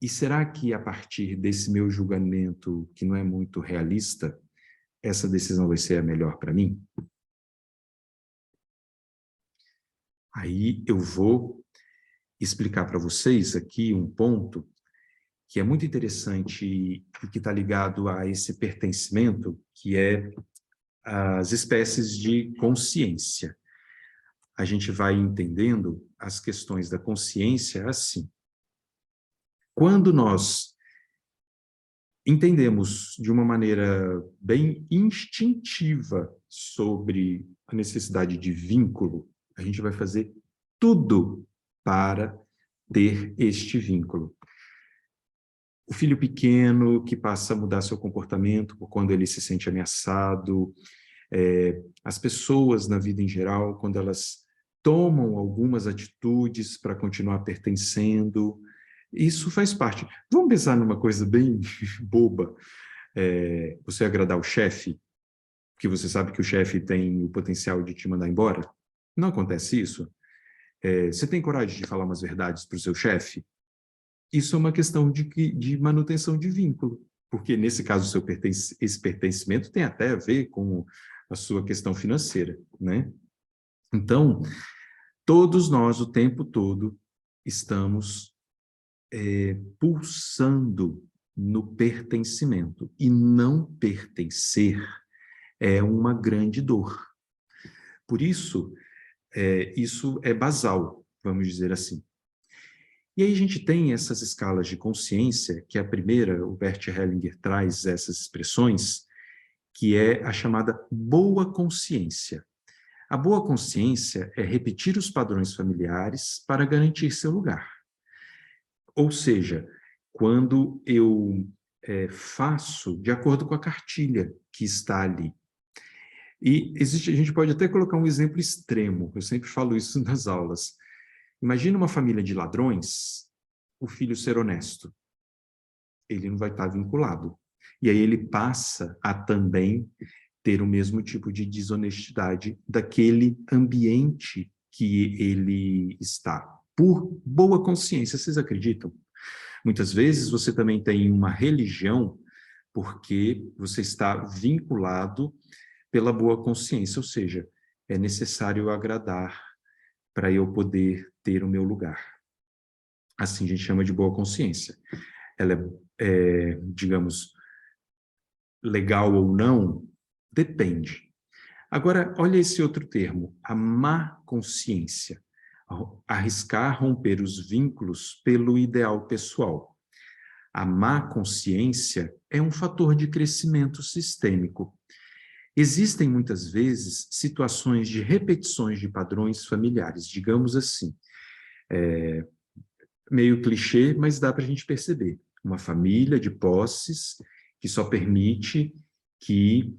E será que a partir desse meu julgamento, que não é muito realista, essa decisão vai ser a melhor para mim? Aí eu vou explicar para vocês aqui um ponto que é muito interessante e que está ligado a esse pertencimento, que é as espécies de consciência. A gente vai entendendo as questões da consciência assim. Quando nós entendemos de uma maneira bem instintiva sobre a necessidade de vínculo, a gente vai fazer tudo para ter este vínculo. O filho pequeno que passa a mudar seu comportamento quando ele se sente ameaçado, as pessoas na vida em geral, quando elas tomam algumas atitudes para continuar pertencendo, isso faz parte. Vamos pensar numa coisa bem boba. Você agradar o chefe, que você sabe que o chefe tem o potencial de te mandar embora? Não acontece isso? Você tem coragem de falar umas verdades para o seu chefe? Isso é uma questão de manutenção de vínculo, porque nesse caso esse pertencimento tem até a ver com a sua questão financeira, né? Então, todos nós, o tempo todo, estamos pulsando no pertencimento, e não pertencer é uma grande dor. Por isso, isso é basal, vamos dizer assim. E aí a gente tem essas escalas de consciência, que a primeira, o Bert Hellinger traz essas expressões, que é a chamada boa consciência. A boa consciência é repetir os padrões familiares para garantir seu lugar. Ou seja, quando eu faço de acordo com a cartilha que está ali. E a gente pode até colocar um exemplo extremo, eu sempre falo isso nas aulas. Imagina uma família de ladrões, o filho ser honesto. Ele não vai estar vinculado. E aí ele passa a também ter o mesmo tipo de desonestidade daquele ambiente que ele está. Por boa consciência, vocês acreditam? Muitas vezes você também tem uma religião porque você está vinculado pela boa consciência, ou seja, é necessário agradar para eu poder ter o meu lugar. Assim a gente chama de boa consciência. Ela digamos, legal ou não, depende. Agora, olha esse outro termo, a má consciência. Arriscar romper os vínculos pelo ideal pessoal. A má consciência é um fator de crescimento sistêmico. Existem, muitas vezes, situações de repetições de padrões familiares, digamos assim. Meio clichê, mas dá para a gente perceber. Uma família de posses que só permite que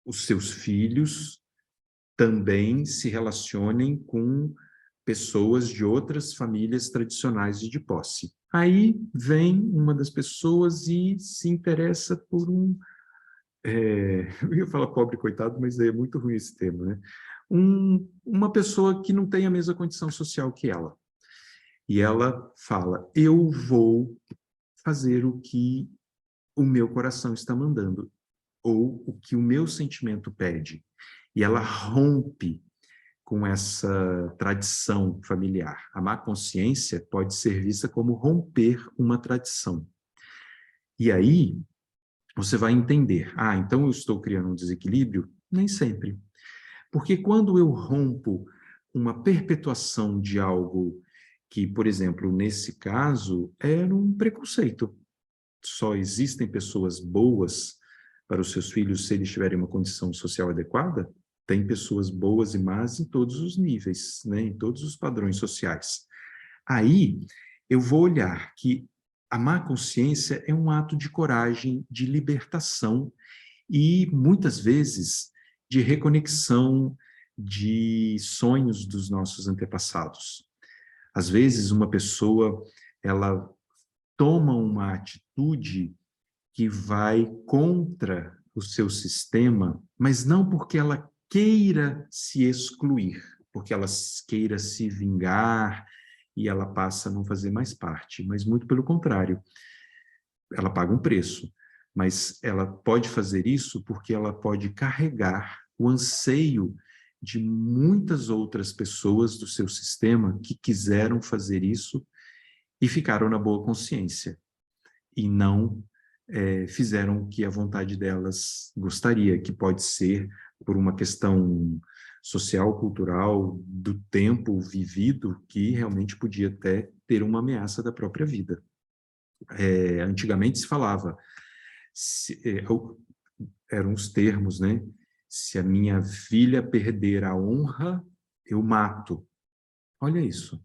os seus filhos também se relacionem com pessoas de outras famílias tradicionais de posse. Aí vem uma das pessoas e se interessa por eu ia falar pobre coitado, mas é muito ruim esse termo, né? Uma pessoa que não tem a mesma condição social que ela. E ela fala, eu vou fazer o que o meu coração está mandando, ou o que o meu sentimento pede. E ela rompe com essa tradição familiar. A má consciência pode ser vista como romper uma tradição. E aí, você vai entender, então eu estou criando um desequilíbrio? Nem sempre. Porque quando eu rompo uma perpetuação de algo que, por exemplo, nesse caso, era um preconceito. Só existem pessoas boas para os seus filhos se eles tiverem uma condição social adequada? Tem pessoas boas e más em todos os níveis, né? Em todos os padrões sociais. Aí, eu vou olhar que a má consciência é um ato de coragem, de libertação e, muitas vezes, de reconexão de sonhos dos nossos antepassados. Às vezes, uma pessoa, ela toma uma atitude que vai contra o seu sistema, mas não porque ela queira se excluir, porque ela queira se vingar e ela passa a não fazer mais parte, mas muito pelo contrário, ela paga um preço, mas ela pode fazer isso porque ela pode carregar o anseio de muitas outras pessoas do seu sistema que quiseram fazer isso e ficaram na boa consciência, e não fizeram o que a vontade delas gostaria, que pode ser por uma questão social, cultural, do tempo vivido, que realmente podia até ter uma ameaça da própria vida. Antigamente se falava, eram os termos, né? Se a minha filha perder a honra, eu mato. Olha isso.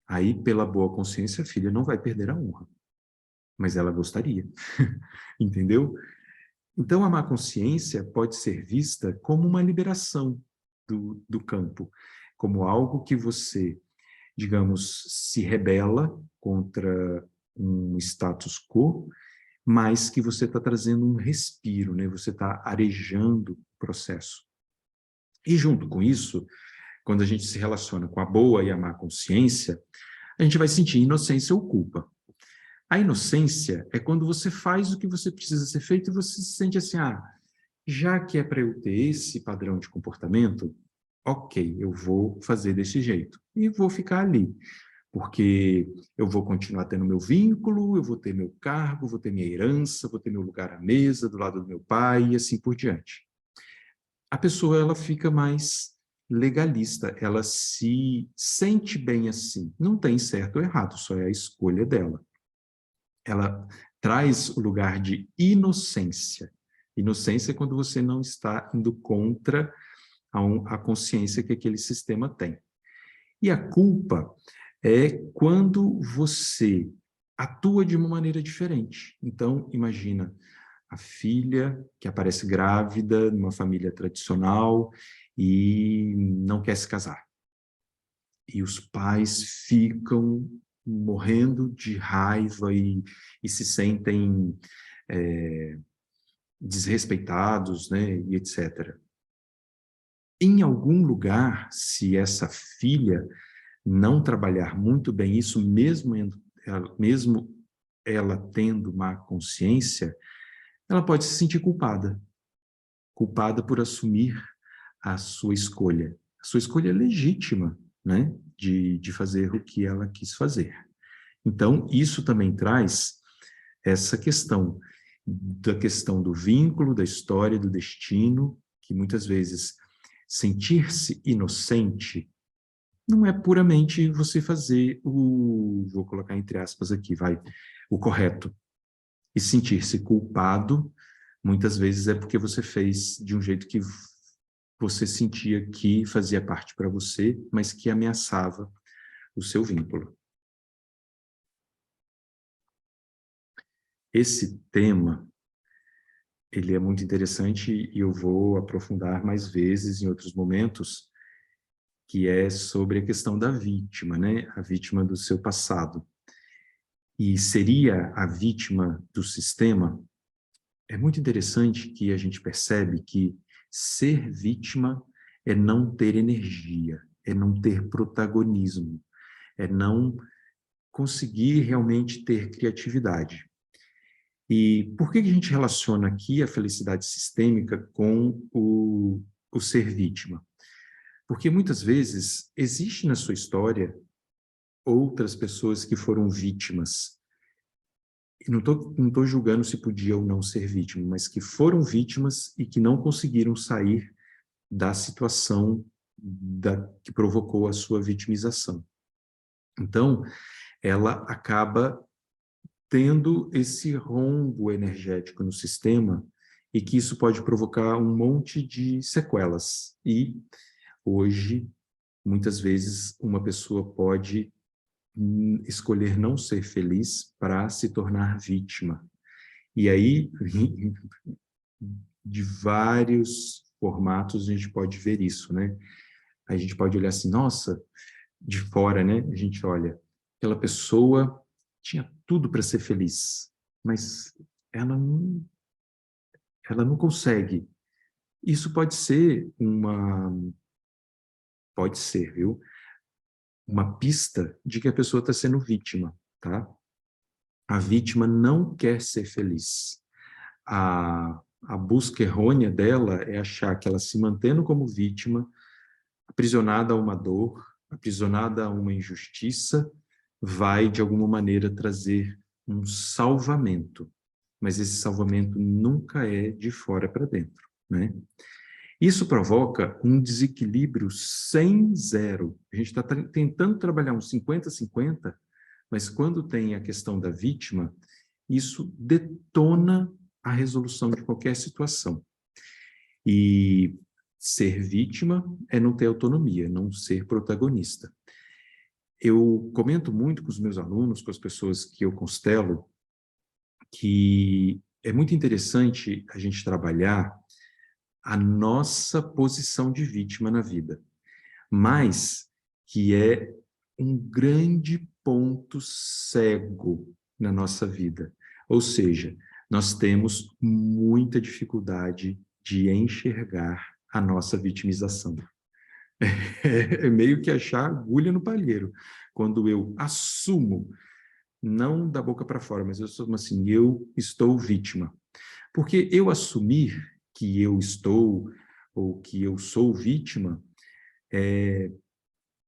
Aí, pela boa consciência, a filha não vai perder a honra, mas ela gostaria, entendeu? Então, a má consciência pode ser vista como uma liberação do campo, como algo que você, digamos, se rebela contra um status quo, mas que você está trazendo um respiro, né? Você está arejando o processo. E junto com isso, quando a gente se relaciona com a boa e a má consciência, a gente vai sentir inocência ou culpa. A inocência é quando você faz o que você precisa ser feito e você se sente assim, já que é para eu ter esse padrão de comportamento, ok, eu vou fazer desse jeito. E vou ficar ali, porque eu vou continuar tendo meu vínculo, eu vou ter meu cargo, vou ter minha herança, vou ter meu lugar à mesa, do lado do meu pai, e assim por diante. A pessoa, ela fica mais legalista, ela se sente bem assim. Não tem certo ou errado, só é a escolha dela. Ela traz o lugar de inocência. Inocência é quando você não está indo contra a consciência que aquele sistema tem. E a culpa é quando você atua de uma maneira diferente. Então, imagina a filha que aparece grávida numa família tradicional e não quer se casar. E os pais ficam morrendo de raiva e se sentem desrespeitados, né, e etc. Em algum lugar, se essa filha não trabalhar muito bem isso, mesmo ela tendo má consciência, ela pode se sentir culpada. Culpada por assumir a sua escolha. A sua escolha é legítima, né? De fazer o que ela quis fazer. Então, isso também traz essa questão da questão do vínculo, da história, do destino, que muitas vezes sentir-se inocente não é puramente você fazer vou colocar entre aspas aqui, o correto. E sentir-se culpado, muitas vezes é porque você fez de um jeito que você sentia que fazia parte para você, mas que ameaçava o seu vínculo. Esse tema, ele é muito interessante e eu vou aprofundar mais vezes em outros momentos, que é sobre a questão da vítima, né? A vítima do seu passado. E seria a vítima do sistema. É muito interessante que a gente percebe que ser vítima é não ter energia, é não ter protagonismo, é não conseguir realmente ter criatividade. E por que a gente relaciona aqui a felicidade sistêmica com o ser vítima? Porque muitas vezes existe na sua história outras pessoas que foram vítimas. E não tô julgando se podia ou não ser vítima, mas que foram vítimas e que não conseguiram sair da situação que provocou a sua vitimização. Então, ela acaba tendo esse rombo energético no sistema e que isso pode provocar um monte de sequelas. E hoje, muitas vezes, uma pessoa pode escolher não ser feliz para se tornar vítima. E aí, de vários formatos, a gente pode ver isso, né? A gente pode olhar assim, nossa, de fora, né? A gente olha, aquela pessoa tinha tudo para ser feliz, mas ela não consegue. Isso pode ser, viu? Uma pista de que a pessoa está sendo vítima, tá? A vítima não quer ser feliz. A busca errônea dela é achar que ela se mantendo como vítima, aprisionada a uma dor, aprisionada a uma injustiça, vai, de alguma maneira, trazer um salvamento. Mas esse salvamento nunca é de fora para dentro, né? Isso provoca um desequilíbrio sem zero. A gente está tentando trabalhar um 50-50, mas quando tem a questão da vítima, isso detona a resolução de qualquer situação. E ser vítima é não ter autonomia, não ser protagonista. Eu comento muito com os meus alunos, com as pessoas que eu constelo, que é muito interessante a gente trabalhar a nossa posição de vítima na vida, mas que é um grande ponto cego na nossa vida. Ou seja, nós temos muita dificuldade de enxergar a nossa vitimização. É meio que achar agulha no palheiro. Quando eu assumo, não da boca para fora, mas eu assumo assim, eu estou vítima. Porque eu assumir que eu estou ou que eu sou vítima,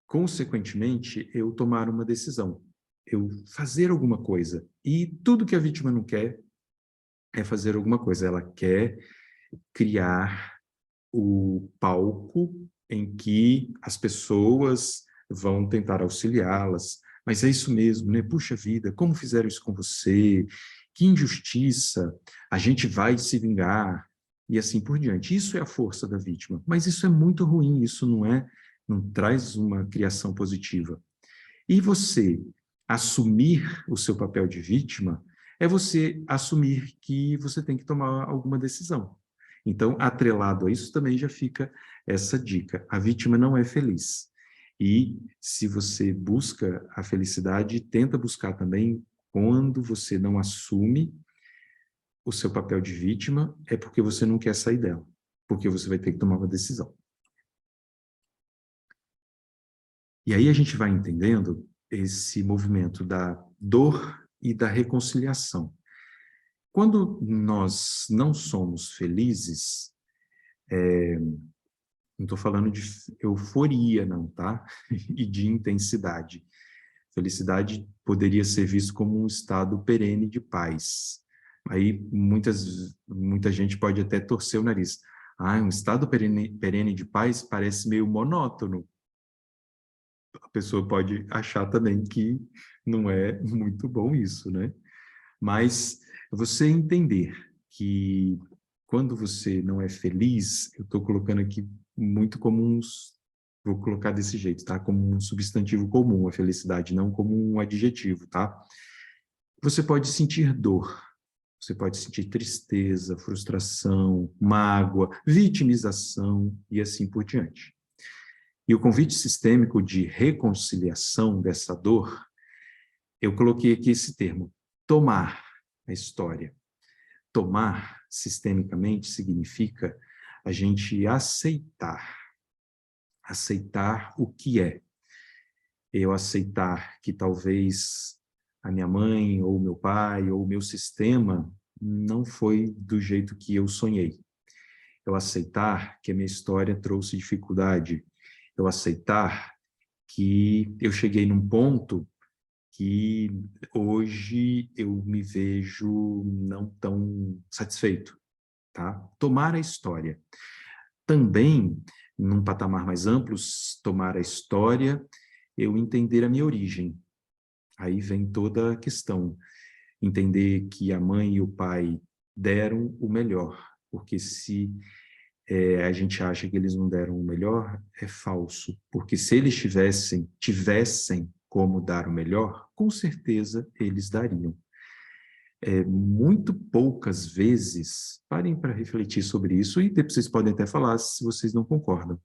consequentemente, eu tomar uma decisão, eu fazer alguma coisa. E tudo que a vítima não quer é fazer alguma coisa. Ela quer criar o palco em que as pessoas vão tentar auxiliá-las, mas é isso mesmo, né? Puxa vida, como fizeram isso com você? Que injustiça! A gente vai se vingar, e assim por diante. Isso é a força da vítima, mas isso é muito ruim, isso não traz uma criação positiva. E você assumir o seu papel de vítima é você assumir que você tem que tomar alguma decisão. Então, atrelado a isso também já fica essa dica. A vítima não é feliz. E se você busca a felicidade, tenta buscar também quando você não assume o seu papel de vítima, é porque você não quer sair dela, porque você vai ter que tomar uma decisão. E aí a gente vai entendendo esse movimento da dor e da reconciliação. Quando nós não somos felizes, não estou falando de euforia, não, tá? E de intensidade. Felicidade poderia ser visto como um estado perene de paz. Aí muita gente pode até torcer o nariz. Ah, um estado perene de paz parece meio monótono. A pessoa pode achar também que não é muito bom isso, né? Mas você entender que quando você não é feliz, eu estou colocando aqui muito como vou colocar desse jeito, tá? Como um substantivo comum, a felicidade, não como um adjetivo, tá? Você pode sentir dor, você pode sentir tristeza, frustração, mágoa, vitimização e assim por diante. E o convite sistêmico de reconciliação dessa dor, eu coloquei aqui esse termo, tomar a história. Tomar, sistemicamente, significa a gente aceitar o que é. Eu aceitar que talvez a minha mãe, ou meu pai, ou o meu sistema não foi do jeito que eu sonhei. Eu aceitar que a minha história trouxe dificuldade. Eu aceitar que eu cheguei num ponto que hoje eu me vejo não tão satisfeito, tá? Tomar a história. Também, num patamar mais amplo, tomar a história, eu entender a minha origem. Aí vem toda a questão. Entender que a mãe e o pai deram o melhor, porque se a gente acha que eles não deram o melhor, é falso. Porque se eles tivessem como dar o melhor, com certeza eles dariam. Muito poucas vezes, parem para refletir sobre isso, e depois vocês podem até falar se vocês não concordam.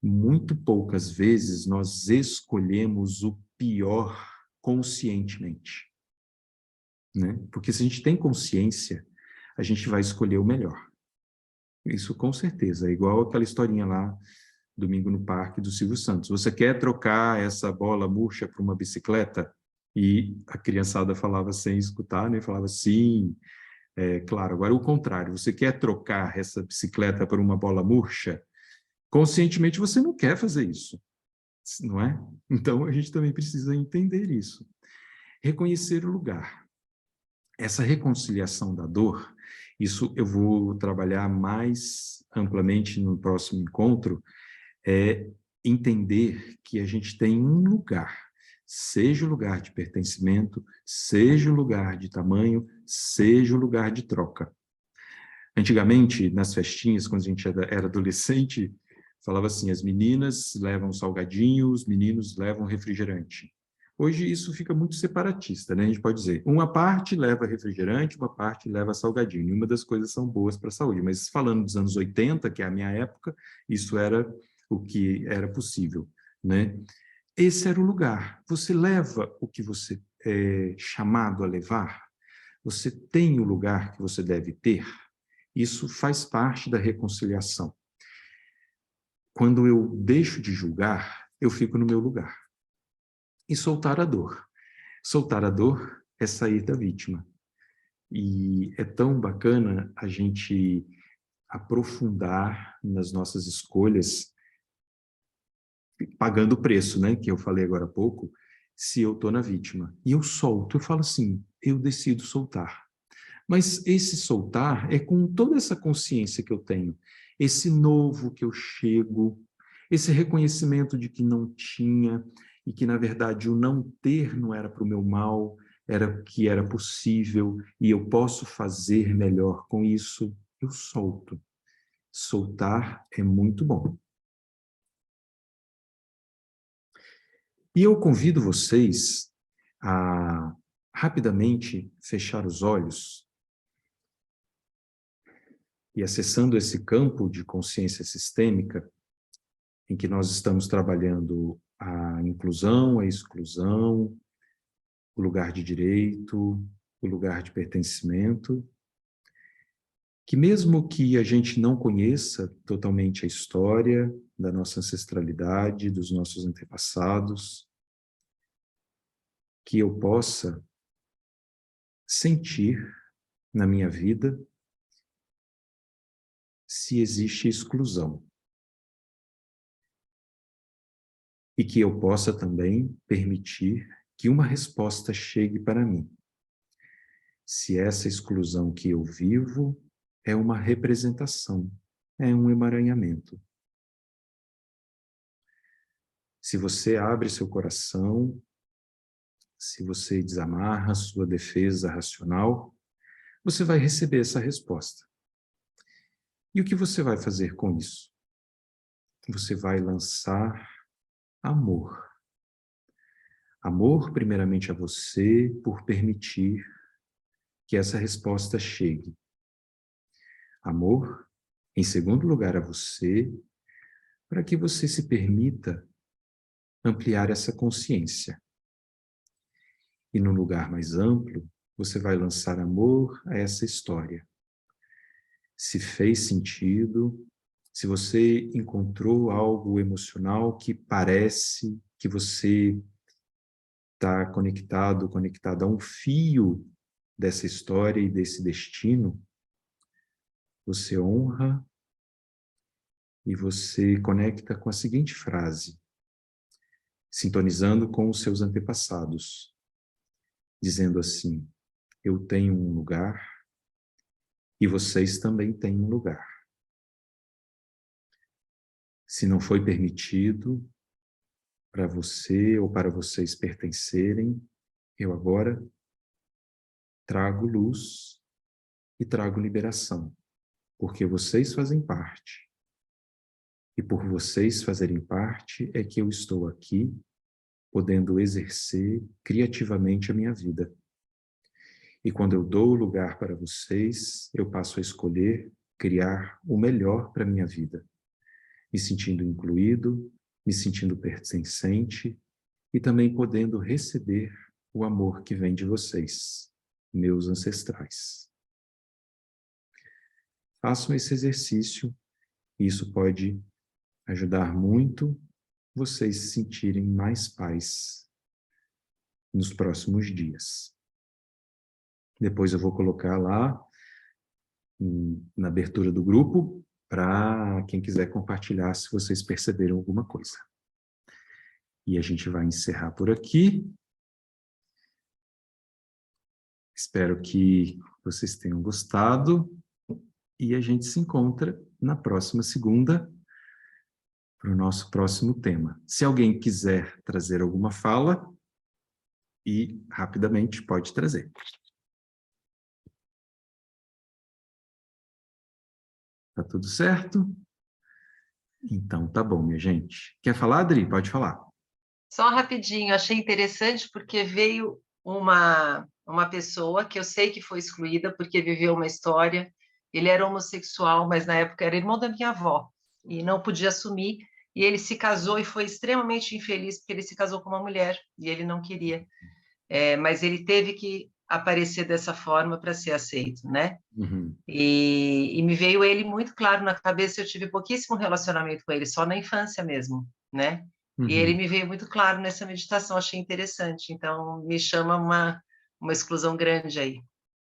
Muito poucas vezes nós escolhemos o pior conscientemente, né? Porque se a gente tem consciência, a gente vai escolher o melhor. Isso com certeza, é igual aquela historinha lá, domingo no parque do Silvio Santos. Você quer trocar essa bola murcha por uma bicicleta? E a criançada falava sem escutar, né? Falava sim, claro. Agora o contrário, você quer trocar essa bicicleta por uma bola murcha? Conscientemente você não quer fazer isso, não é? Então a gente também precisa entender isso. Reconhecer o lugar. Essa reconciliação da dor, isso eu vou trabalhar mais amplamente no próximo encontro, é entender que a gente tem um lugar, seja o lugar de pertencimento, seja o lugar de tamanho, seja o lugar de troca. Antigamente, nas festinhas, quando a gente era adolescente, falava assim, as meninas levam salgadinho, os meninos levam refrigerante. Hoje isso fica muito separatista, né? A gente pode dizer, uma parte leva refrigerante, uma parte leva salgadinho. E uma das coisas são boas para a saúde. Mas falando dos anos 80, que é a minha época, isso era o que era possível, né? Esse era o lugar. Você leva o que você é chamado a levar? Você tem o lugar que você deve ter? Isso faz parte da reconciliação. Quando eu deixo de julgar, eu fico no meu lugar. E soltar a dor. Soltar a dor é sair da vítima. E é tão bacana a gente aprofundar nas nossas escolhas, pagando o preço, né, que eu falei agora há pouco, se eu estou na vítima. E eu solto, eu falo assim, eu decido soltar. Mas esse soltar é com toda essa consciência que eu tenho, esse novo que eu chego, esse reconhecimento de que não tinha e que, na verdade, o não ter não era para o meu mal, era que era possível e eu posso fazer melhor com isso, eu solto. Soltar é muito bom. E eu convido vocês a rapidamente fechar os olhos e, acessando esse campo de consciência sistêmica, em que nós estamos trabalhando a inclusão, a exclusão, o lugar de direito, o lugar de pertencimento, que mesmo que a gente não conheça totalmente a história da nossa ancestralidade, dos nossos antepassados, que eu possa sentir na minha vida se existe exclusão. E que eu possa também permitir que uma resposta chegue para mim. Se essa exclusão que eu vivo é uma representação, é um emaranhamento. Se você abre seu coração, se você desamarra sua defesa racional, você vai receber essa resposta. E o que você vai fazer com isso? Você vai lançar amor. Amor, primeiramente, a você por permitir que essa resposta chegue. Amor, em segundo lugar, a você, para que você se permita ampliar essa consciência. E no lugar mais amplo, você vai lançar amor a essa história. Se fez sentido, se você encontrou algo emocional que parece que você está conectada a um fio dessa história e desse destino, você honra e você conecta com a seguinte frase, sintonizando com os seus antepassados, dizendo assim: eu tenho um lugar e vocês também têm um lugar. Se não foi permitido para você ou para vocês pertencerem, eu agora trago luz e trago liberação, porque vocês fazem parte. E por vocês fazerem parte é que eu estou aqui, podendo exercer criativamente a minha vida. E quando eu dou o lugar para vocês, eu passo a escolher criar o melhor para a minha vida, me sentindo incluído, me sentindo pertencente e também podendo receber o amor que vem de vocês, meus ancestrais. Façam esse exercício e isso pode ajudar muito vocês se sentirem mais paz nos próximos dias. Depois eu vou colocar lá na abertura do grupo para quem quiser compartilhar se vocês perceberam alguma coisa. E a gente vai encerrar por aqui. Espero que vocês tenham gostado e a gente se encontra na próxima segunda para o nosso próximo tema. Se alguém quiser trazer alguma fala, e rapidamente pode trazer. Tá tudo certo? Então tá bom, minha gente. Quer falar, Adri? Pode falar. Só rapidinho, achei interessante porque veio uma pessoa que eu sei que foi excluída porque viveu uma história. Ele era homossexual, mas na época era irmão da minha avó e não podia assumir. E ele se casou e foi extremamente infeliz porque ele se casou com uma mulher e ele não queria. Mas ele teve que aparecer dessa forma para ser aceito, né? Uhum. E me veio ele muito claro na cabeça. Eu tive pouquíssimo relacionamento com ele, só na infância mesmo, né? E ele Uhum. me veio muito claro nessa meditação, achei interessante. Então, me chama uma exclusão grande aí.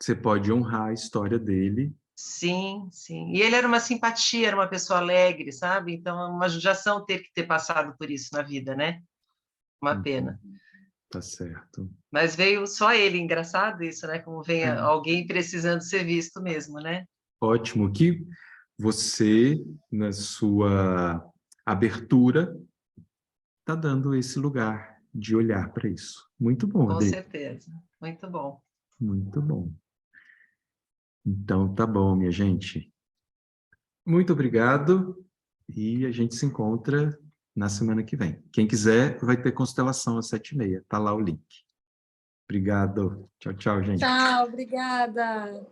Você pode honrar a história dele. Sim, sim. E ele era uma simpatia, era uma pessoa alegre, sabe? Então, é uma judiação ter que ter passado por isso na vida, né? Uma pena. Tá certo. Mas veio só ele, engraçado isso, né? Como vem É. alguém precisando ser visto mesmo, né? Ótimo que você, na sua abertura está dando esse lugar de olhar para isso. Muito bom, Com Adri. certeza. Muito bom. Muito bom. Então, tá bom, minha gente. Muito obrigado e a gente se encontra na semana que vem. Quem quiser, vai ter constelação às 7h30. Tá lá o link. Obrigado. Tchau, tchau, gente. Tchau, obrigada.